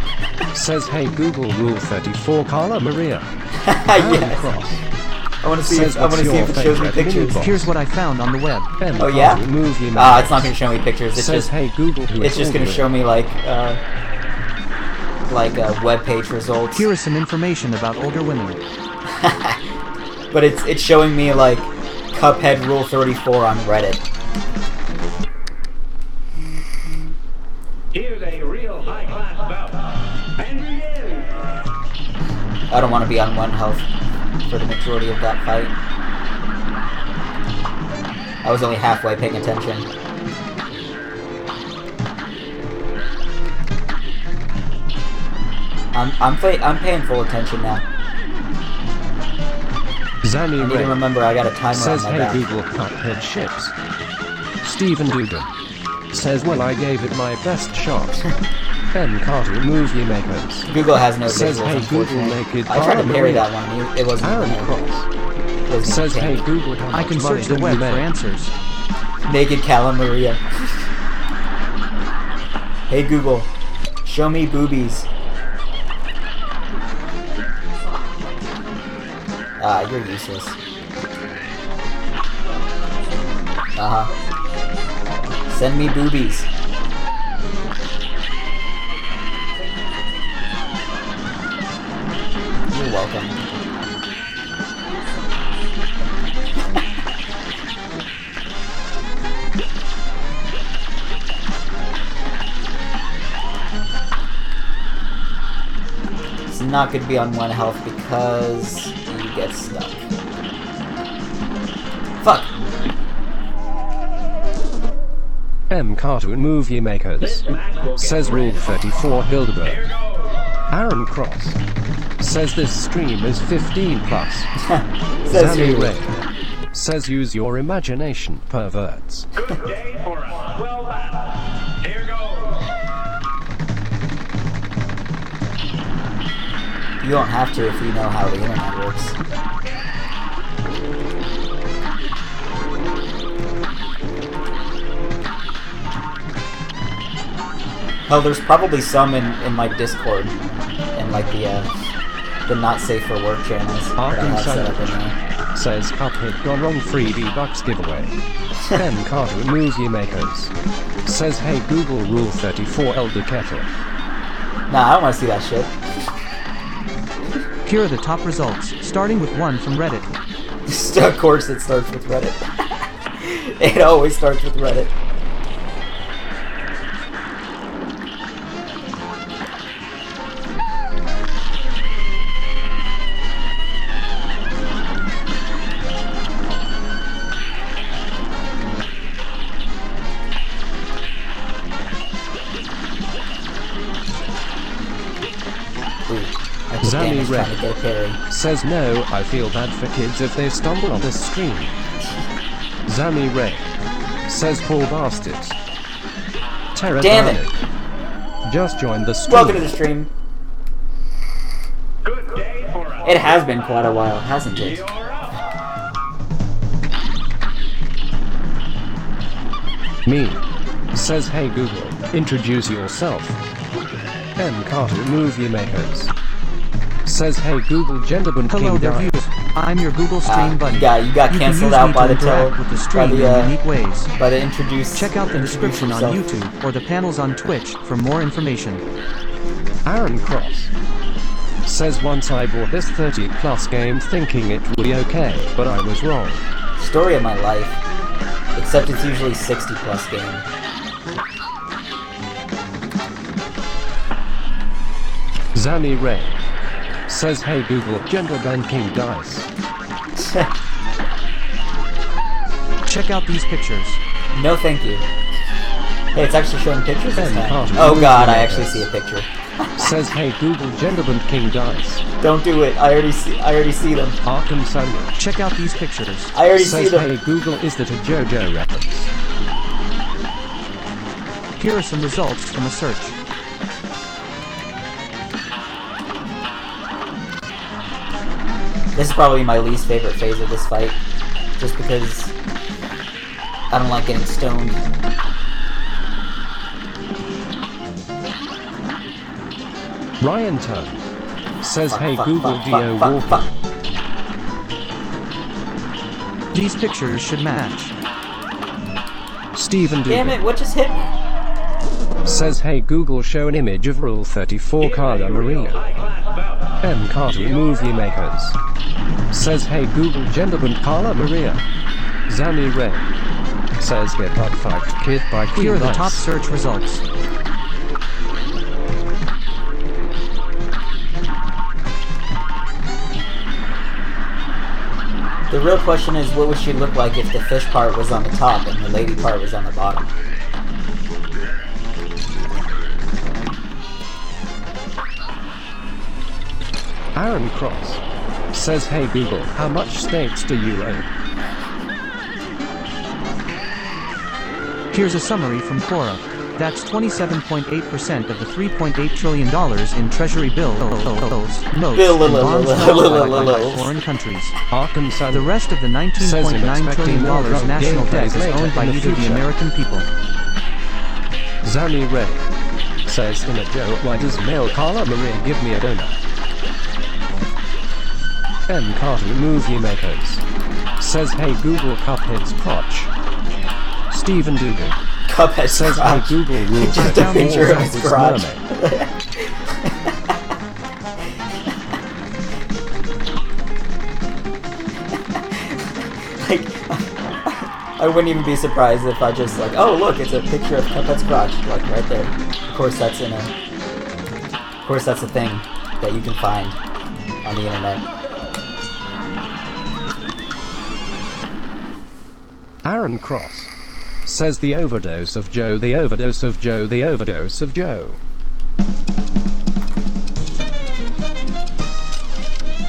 Says, hey Google, Rule 34 Carla Maria. Aaron Yes. Cross. I want to see Says, if, I want what's to see your if it shows me favorite pictures. mini-boss? Here's what I found on the web. Ben Oh, yeah? Carter, movie It's makers. not going to show me pictures. It's Says, just hey Google, who it's is just going to ordering? show me like web page results. Here is some information about older women. But it's showing me like Cuphead Rule 34 on Reddit. Here's a real high-class bout. And begin. I don't want to be on 1 health for the majority of that fight. I was only halfway paying attention. I'm paying full attention now. Zanny I need to Ray. remember I got a timer Says, on my hey back. Google, Cuphead ships. Stephen Dugan. Says, well, I gave it my best shot. Ben Carter, movie makers. Google has no Says, visuals, hey Google, unfortunately. naked I tried to Carla parry Maria. that one. It wasn't Aaron even Cross. it wasn't Says, even hey candy. Google, how I much can money search the have web you for made? answers. Naked Cala Maria. Hey Google, show me boobies. Ah, you're useless. Uh-huh. Send me boobies. You're welcome. It's not going to be on 1 health because you get stuck. Fuck! M. Cartoon movie makers. This match will get Says Rule red. 34 Here Hildeberg. goes. Aaron Cross. Says this stream is 15 plus. Says Zanny you. Ray. Says use your imagination, perverts. Good day for a swell battle. Here goes. You don't have to if you know how the internet works. Hell, there's probably some in my Discord, in like the not safe for work channels that I have set up in there. Says Cuphead gone wrong freebie bucks giveaway. Ben Carter movie makers. Says hey Google Rule 34 Elder Kettle. Nah, I don't want to see that shit. Here are the top results, starting with one from Reddit. Of course it starts with Reddit. It always starts with Reddit. Zanny Trying to Ray. get a parry. Says no, I feel bad for kids if they stumble on this stream. Zanny Ray. Says poor bastards. Terra Damn it. Garnet. Just joined the stream. Welcome to the stream. Good day for a It has been quite a while, hasn't it? You're up. Me. Says hey Google, introduce yourself. M. Carter movie makers. Says hey Google genderbund Hello king there died. viewers, I'm your Google Stream buddy. you got You can canceled use out me by to the interact with the stream in unique ways. by the introduce. Check out the introduce description on yourself. YouTube or the panels on Twitch for more information. Aaron Cross. Says once I bought this 30 plus game thinking it would be okay, but I was wrong. Story of my life. Except it's usually 60 plus game. Zanny Ray. Says, hey Google, gender banking dice. Check out these pictures. No, thank you. Hey, it's actually showing pictures this Ben time. Carter, Oh movie god, I makers. actually see a picture. Says, hey Google, gender banking dice. Don't do it. I already see them. Arkham Sandwich. Check out these pictures. I already see Says, them. hey Google, is that a JoJo reference? Here are some results from a search. This is probably my least favorite phase of this fight, just because I don't like getting stoned. Ryan Tone. Says, hey Fuck, Google, fuck, Dio fuck, fuck, Walker. fuck. These pictures should match. Stephen Damn Dugan. it, what just hit me? Says, hey Google, show an image of Rule 34 Carla Maria. M. Carter, movie makers. Says, hey Google, genderband Carla Maria. Zami Ray. Says, hip hop fight kid by Queen Here are the Ice. top search results. The real question is, what would she look like if the fish part was on the top and the lady part was on the bottom? Aaron Cross. Says, hey Google, how much states do you own? Here's a summary from Quora. That's 27.8% of the $3.8 trillion in treasury bills, notes, and bonds held by foreign countries. Arkham The Sandwich. rest of the $19.9 trillion national debt is owned by either the American people. Zami Ray. Says, in a joke, why does male Carla Maria give me a donut? M. Carter, movie makers. Says, hey Google, Cuphead's crotch. Stephen Dugan. Cuphead Says, hey crotch. Google, rules Just that a picture of his his crotch. mermaid. Like, I wouldn't even be surprised if I just like, oh look, it's a picture of Cuphead's crotch, like right there. Of course that's a thing that you can find on the internet. Aaron Cross. Says, the overdose of Joe, the overdose of Joe, the overdose of Joe.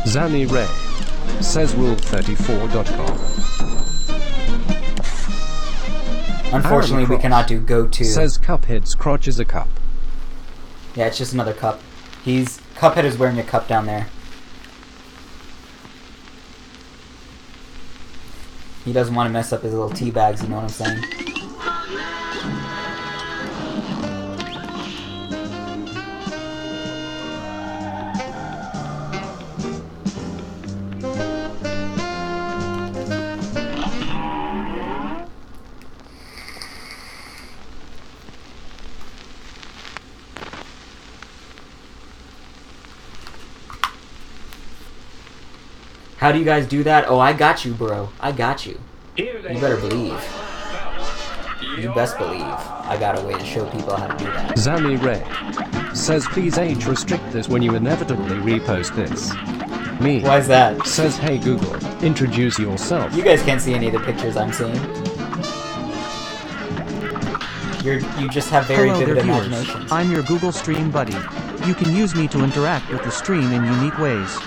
Zami Ray. Says, rule34.com. Unfortunately, we Cross cannot do go to. Says, Cuphead's crotch is a cup. Yeah, it's just another cup. Cuphead is wearing a cup down there. He doesn't want to mess up his little tea bags, you know what I'm saying? How do you guys do that? Oh, I got you, bro. I got you. You better believe. You best believe. I got a way to show people how to do that. Zami Ray. Says, please age restrict this when you inevitably repost this. Me. Why is that? Says, hey Google, introduce yourself. You guys can't see any of the pictures I'm seeing. You just have very Hello vivid there, viewers. imaginations. I'm your Google Stream buddy. You can use me to interact with the stream in unique ways.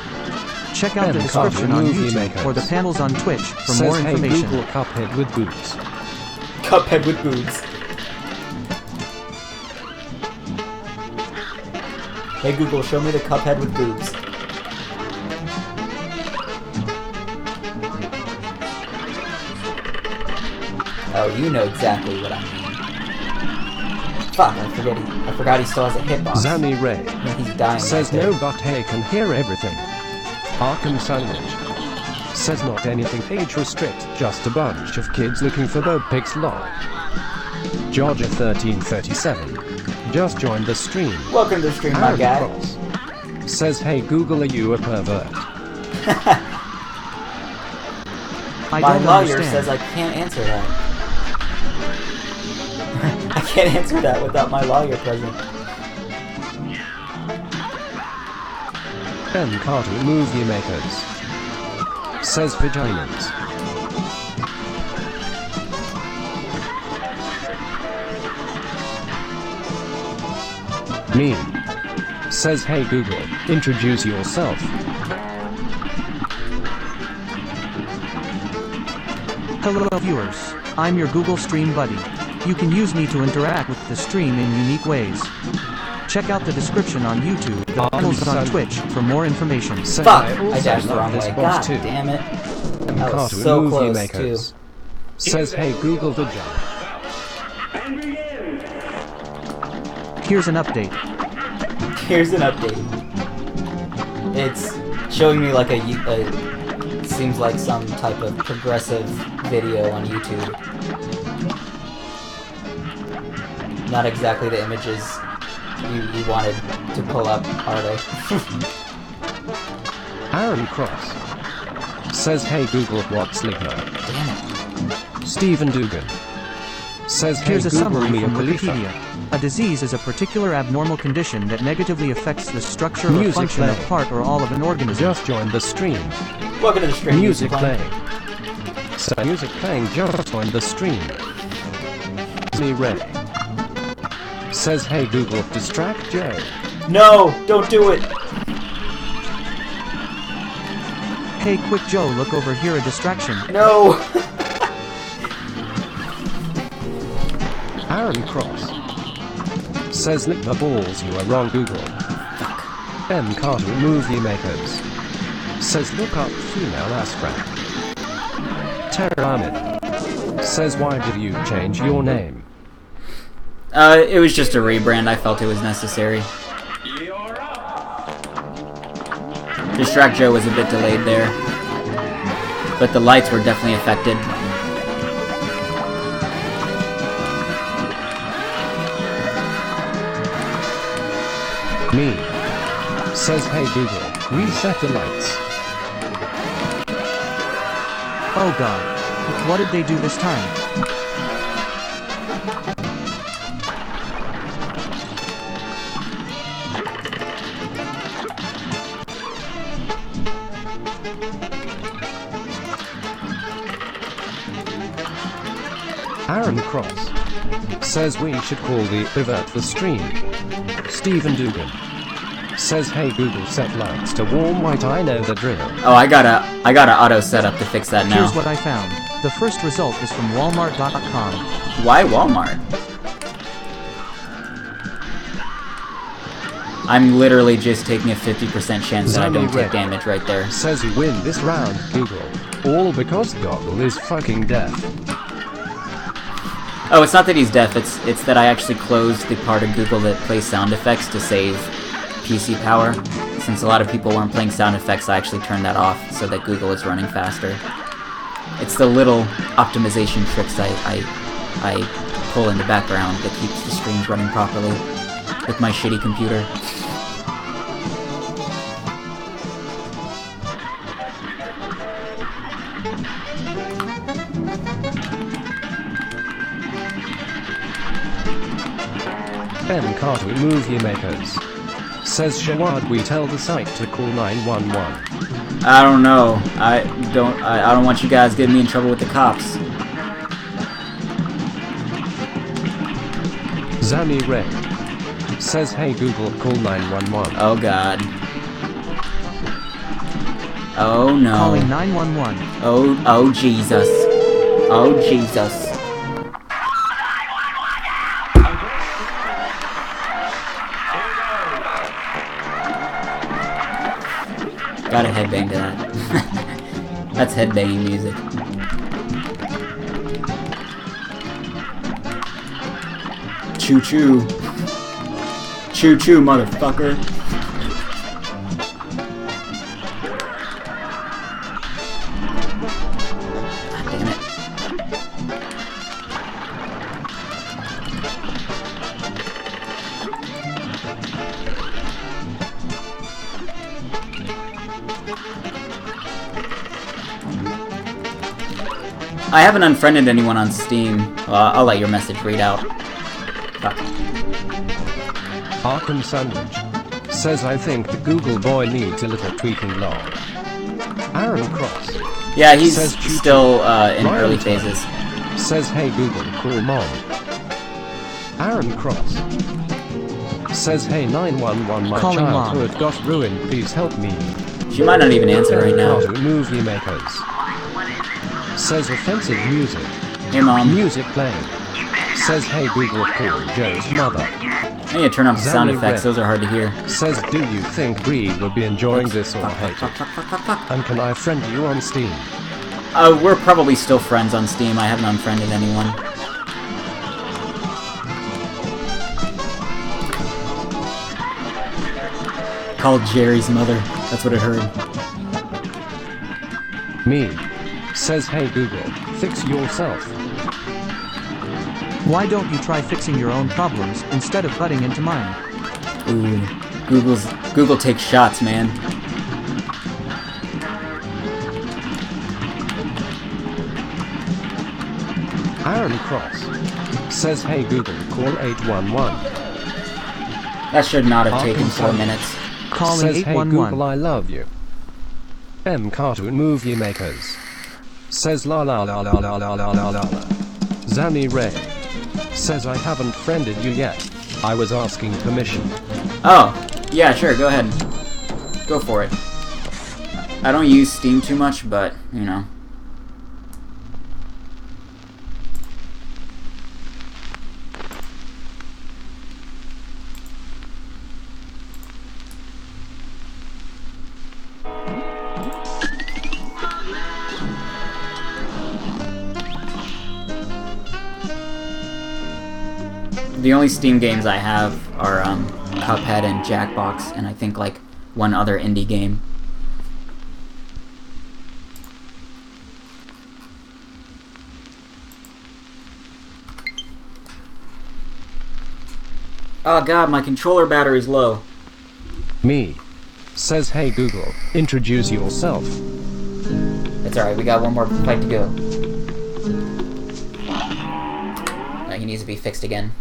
Check out the Ben description Carter, on movie YouTube makers. or the panels on Twitch for Says, more hey information. Google, Cuphead with boobs. Cuphead with boobs. Hey Google, show me the Cuphead with boobs. Oh, you know exactly what I mean. Fuck, I forgot he still has a hitbox. Zami Ray. And he's dying. Says, right there. no but hey can hear everything. Arkham Sandwich. Says, not anything age restrict, just a bunch of kids looking for boat pics lol. Georgia 1337. Just joined the stream. Welcome to the stream, my Aaron guy. Cross. Says, hey Google, are you a pervert? I My don't lawyer understand. says I can't answer that. I can't answer that without my lawyer present. Cartoon movie makers. Says vaginas. Meme. Says hey Google, introduce yourself. Hello viewers, I'm your Google Stream buddy. You can use me to interact with the stream in unique ways. Check out the description on YouTube, the channels on Twitch for more information. Fuck! I dashed the wrong way. God damn it. That was so close, too. Says hey Google vagina. Here's an update. Here's an update. It's showing me like seems like some type of progressive video on YouTube. Not exactly the images you wanted to pull up, are they? Aaron Cross. Says hey Google what's liquor. Damn it. Stephen Dugan. Says hey Here's a Google summary Mia from Khalifa. Wikipedia. A disease is a particular abnormal condition that negatively affects the structure or Music function of playing. part or all of an organism. Just joined the stream. Welcome to the stream. Music playing. So music playing just joined the stream. Me Ray. Says hey Google distract Joe. No! Don't do it! Hey quick Joe, look over here, a distraction. No! Aaron Cross. Says lick the balls, you are wrong Google. Cartoon movie makers. Says look up female ass crack. Tara Ahmed. Says why did you change your name? It was just a rebrand. I felt it was necessary. Distract Joe was a bit delayed there. But the lights were definitely affected. Me. Says hey Google, reset the lights. Oh god. What did they do this time? Aaron Cross. Says we should call the revert the stream. Stephen Dugan. Says hey Google set lights to warm white, I know the drill. Oh, I gotta auto set up to fix that now. Here's what I found. The first result is from Walmart.com. Why Walmart? I'm literally just taking a 50% chance that I don't take damage right there. Says you win this round, Google. All because Goggle is fucking deaf. Oh, it's not that he's deaf, it's that I actually closed the part of Google that plays sound effects to save PC power. Since a lot of people weren't playing sound effects, I actually turned that off so that Google is running faster. It's the little optimization tricks I pull in the background that keeps the streams running properly with my shitty computer. Cartoon movie makers. Says Shawad we tell the site to call 911. I don't know. I don't want you guys getting me in trouble with the cops. Zami Ray. Says hey Google call 911. Oh god. Oh no. Calling 911. Oh Jesus. Oh Jesus. Gotta headbang to that. That's headbanging music. Choo choo. Choo choo, motherfucker. God damn it. I haven't unfriended anyone on Steam. Well, I'll let your message read out. Fuck. Arkham Sandwich. says I think the Google boy needs a little tweaking lol. Aaron Cross Yeah, he's says still in Ryan early Turner phases. says hey Google, cool mom. Aaron Cross says hey 911, my Calling mom. childhood got ruined, please help me. She might not even answer right now. Cartoon movie makers says offensive music. Hey, Mom. Music playing says hey Google, call Joe's mother. I need to turn off the sound Zanny effects. Red Those are hard to hear. says do you think Bree would be enjoying this or hate it? And can I friend you on Steam? We're probably still friends on Steam. I haven't unfriended anyone. Called Jerry's mother. That's what it heard. Me says hey Google, fix yourself. Why don't you try fixing your own problems instead of butting into mine? Ooh, Google takes shots, man. Aaron Cross says hey Google, call 811. That should not have taken 4 minutes. Calling Says hey 811. Google, I love you. Cartoon movie makers says la la la la la la la la la. Zanny Ray says I haven't friended you yet. I was asking permission. Oh, yeah, sure, go ahead. Go for it. I don't use Steam too much, but, you know. The only Steam games I have are Cuphead and Jackbox, and I think like one other indie game. Oh god, my controller battery's low. Me says hey Google, introduce yourself. It's alright, we got one more fight to go. No, he needs to be fixed again.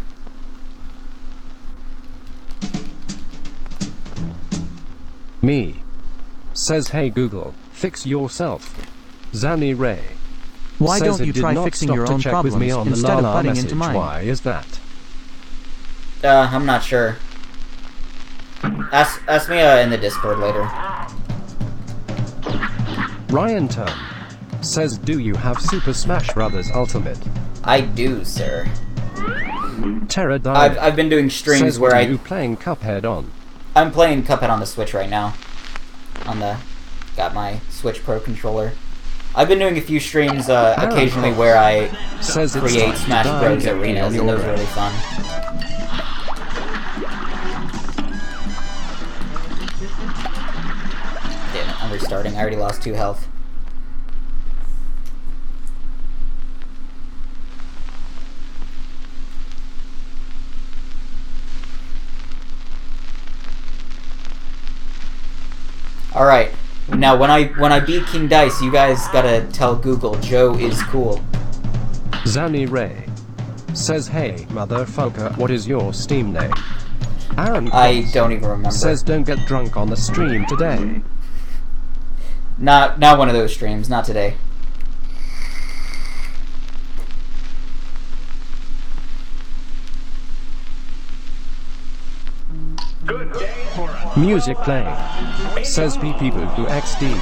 Me says hey Google, fix yourself. Zanny Ray Why says don't it you did try not fixing stop your to own check with me problems on the instead of la la butting message. into mine? Why is that? I'm not sure. Ask me in the Discord later. Ryan Turn says do you have Super Smash Bros. Ultimate? I do, sir. Terra Dive I've been doing streams says where what are you playing Cuphead on? I'm playing Cuphead on the Switch right now. Got my Switch Pro controller. I've been doing a few streams occasionally where I Says it's create time to Smash die Bros. and get me arenas, on and those your are really fun. Damn it, I'm restarting. I already lost 2 health. Alright, now when I beat King Dice, you guys gotta tell Google Joe is cool. Zanny Ray says hey motherfucker, what is your Steam name? Aaron I Cross don't even remember. says don't get drunk on the stream today. Not one of those streams, not today. Music playing says PP Boo XD.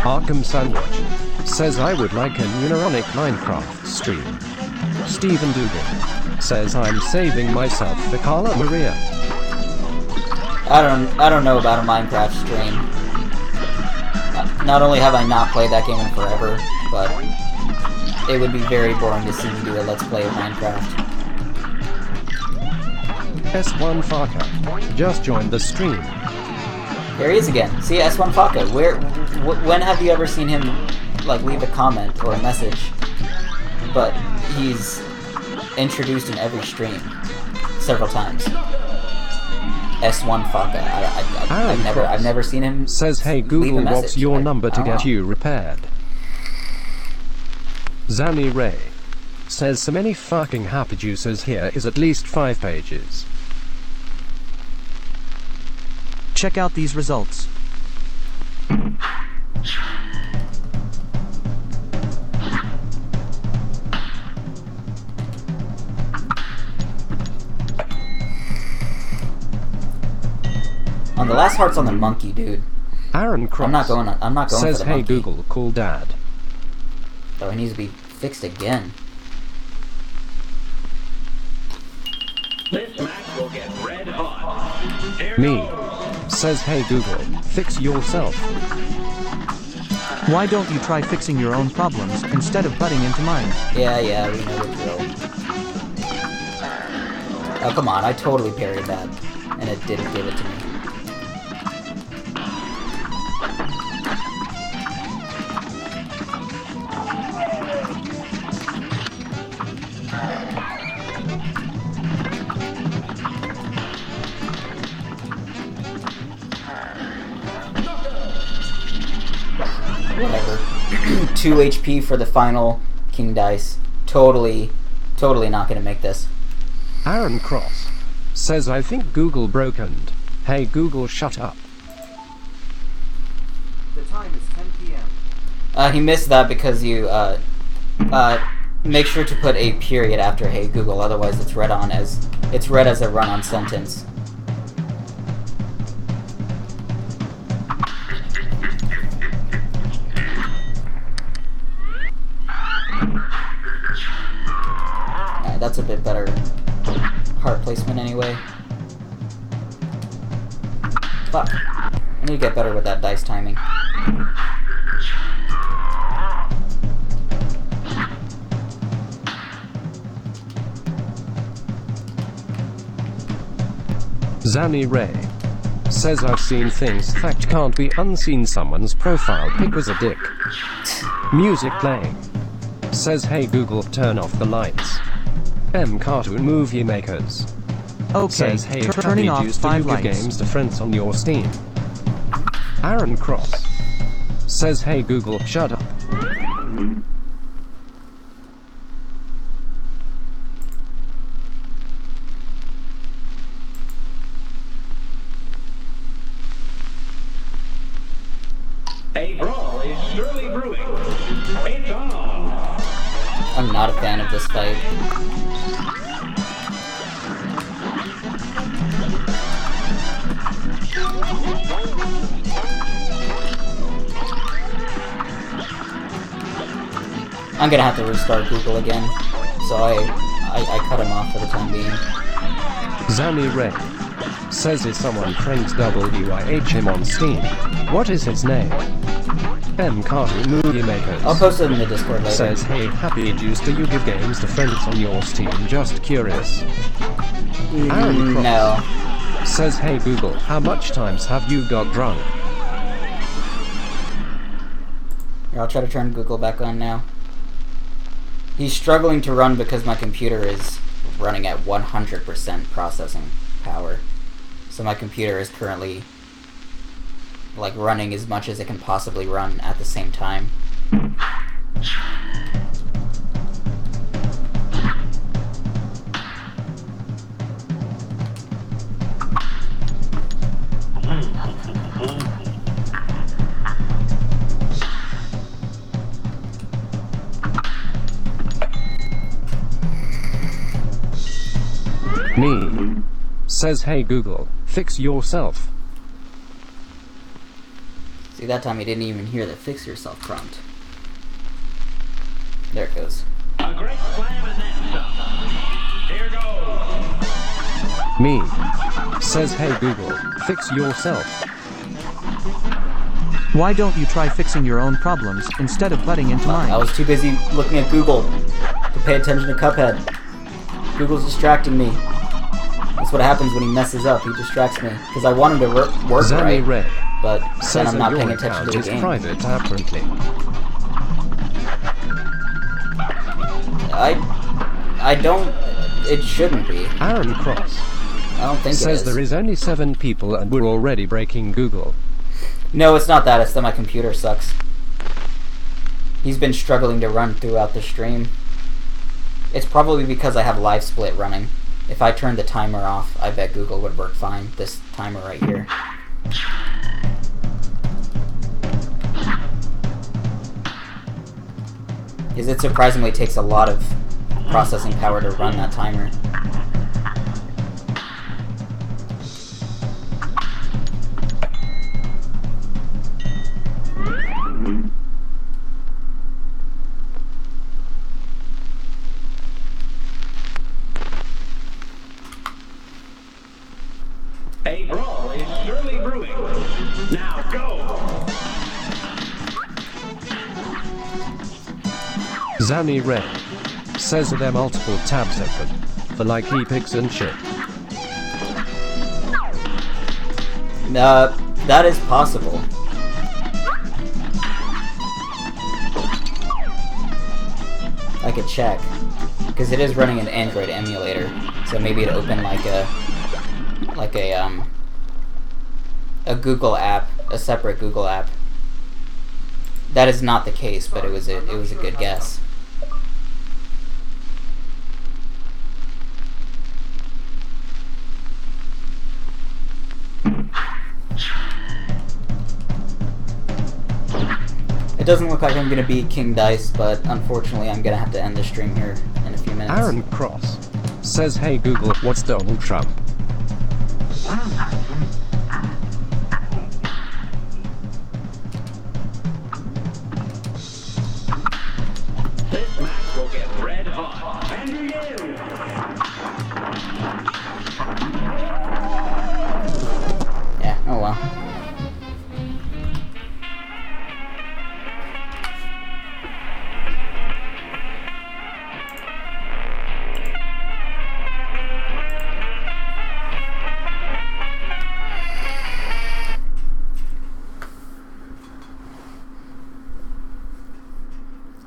Arkham Sandwich says I would like an ironic Minecraft stream. Stephen Dugan says I'm saving myself for Carla Maria. I don't know about a Minecraft stream. Not only have I not played that game in forever, but it would be very boring to see me do a Let's Play of Minecraft. S1 Faka just joined the stream. There he is again. See, S1 Faka. When have you ever seen him like leave a comment or a message? But he's introduced in every stream several times. S1 Faka. I've never seen him. Says hey leave a Google, message. what's your number to I don't get know. you repaired? Zanny Ray says so many fucking happy juices here is at least 5 pages. Check out these results. On the last heart's on the monkey, dude. Aaron Cross I'm not going says, for the "Hey monkey. Google, call Dad." Though he needs to be fixed again. This match will get red hot. Here Me goes. says, "Hey Google, fix yourself." Why don't you try fixing your own problems instead of butting into mine? Yeah, we know the drill. Oh, come on, I totally parried that. And it didn't give it to me. Whatever. 2 HP for the final King Dice. Totally not gonna make this. Aaron Cross says, "I think Google broken. Hey Google, shut up." The time is 10 p.m. He missed that because you, make sure to put a period after "Hey Google," otherwise it's read as a run-on sentence. That's a bit better heart placement anyway. Fuck. I need to get better with that dice timing. Zanny Ray says, "I've seen things that can't be unseen. Someone's profile pic was a dick." Music playing says, "Hey Google, turn off the lights." Cartoon Movie Makers Okay, says, "Hey, turning off juice, do 5 you give lights. games to friends on your Steam?" Aaron Cross says, "Hey Google, shut up." A brawl is surely brewing. It's on. I'm not a fan of this fight. I'm gonna have to restart Google again, so I cut him off for the time being. Zanny Ray says, "Is someone pranked WIH him on Steam? What is his name?" Cartoon Movie Makers I'll post it in the Discord later. says, "Hey Happy Juice, do you give games to friends on your Steam? Just curious." Aaron Cross No. says, "Hey Google, how much times have you got drunk?" Here, I'll try to turn Google back on now. He's struggling to run because my computer is running at 100% processing power. So my computer is currently like running as much as it can possibly run at the same time. Me says, "Hey Google, fix yourself." See, that time he didn't even hear the fix yourself prompt. There it goes. A great slam and then some. Here goes. Me says, "Hey Google, fix yourself." Why don't you try fixing your own problems instead of butting into mine? I was too busy looking at Google to pay attention to Cuphead. Google's distracting me. That's what happens when he messes up. He distracts me because I want him to work Zanny right, Ray but then says I'm that not your paying attention account to the is game. private, apparently. I don't. It shouldn't be. Aaron Cross I don't think says it there is only 7 people and we're already breaking Google. No, it's not that. It's that my computer sucks. He's been struggling to run throughout the stream. It's probably because I have live split running. If I turned the timer off, I bet Google would work fine. This timer right here. is it surprisingly takes a lot of processing power to run that timer. A brawl is surely brewing. Now go! Zanny Ray says there are multiple tabs open for like epics and shit. That is possible. I could check, because it is running an Android emulator, so maybe it opened like a Google app, a separate Google app. That is not the case, but it was a good guess. It doesn't look like I'm gonna beat King Dice, but unfortunately I'm gonna have to end the stream here in a few minutes. Aaron Cross says, hey Google, what's Donald Trump? This match will get red hot. And you! Yeah, oh well.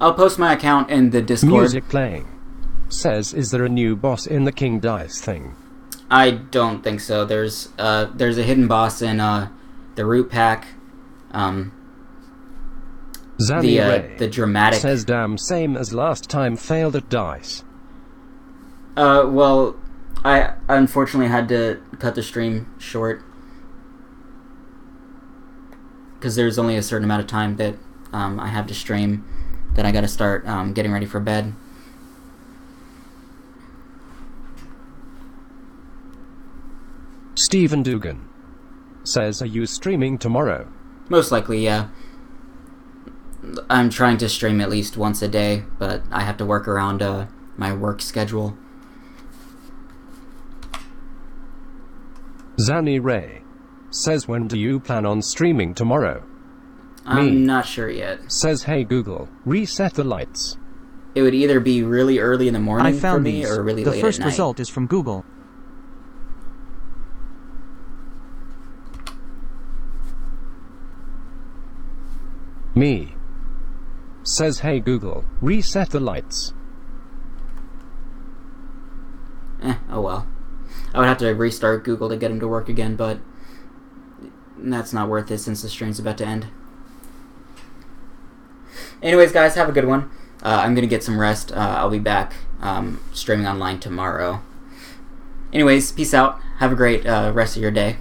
I'll post my account in the Discord. Music playing. Says, is there a new boss in the King Dice thing? I don't think so. There's a hidden boss in the root pack. Zanny Ray the dramatic says, damn, same as last time, failed at dice. Well, I unfortunately had to cut the stream short because there's only a certain amount of time that I have to stream. Then I gotta start getting ready for bed. Stephen Dugan says, are you streaming tomorrow? Most likely, yeah. I'm trying to stream at least once a day, but I have to work around my work schedule. Zanny Ray says, when do you plan on streaming tomorrow? I'm not sure yet. Says, hey Google, reset the lights. It would either be really early in the morning I found for me these. or really The late first at night. result is from Google. Me. Says, hey Google, reset the lights. Oh well. I would have to restart Google to get him to work again, but that's not worth it since the stream's about to end. Anyways, guys, have a good one. I'm gonna get some rest. I'll be back streaming online tomorrow. Anyways, peace out. Have a great rest of your day.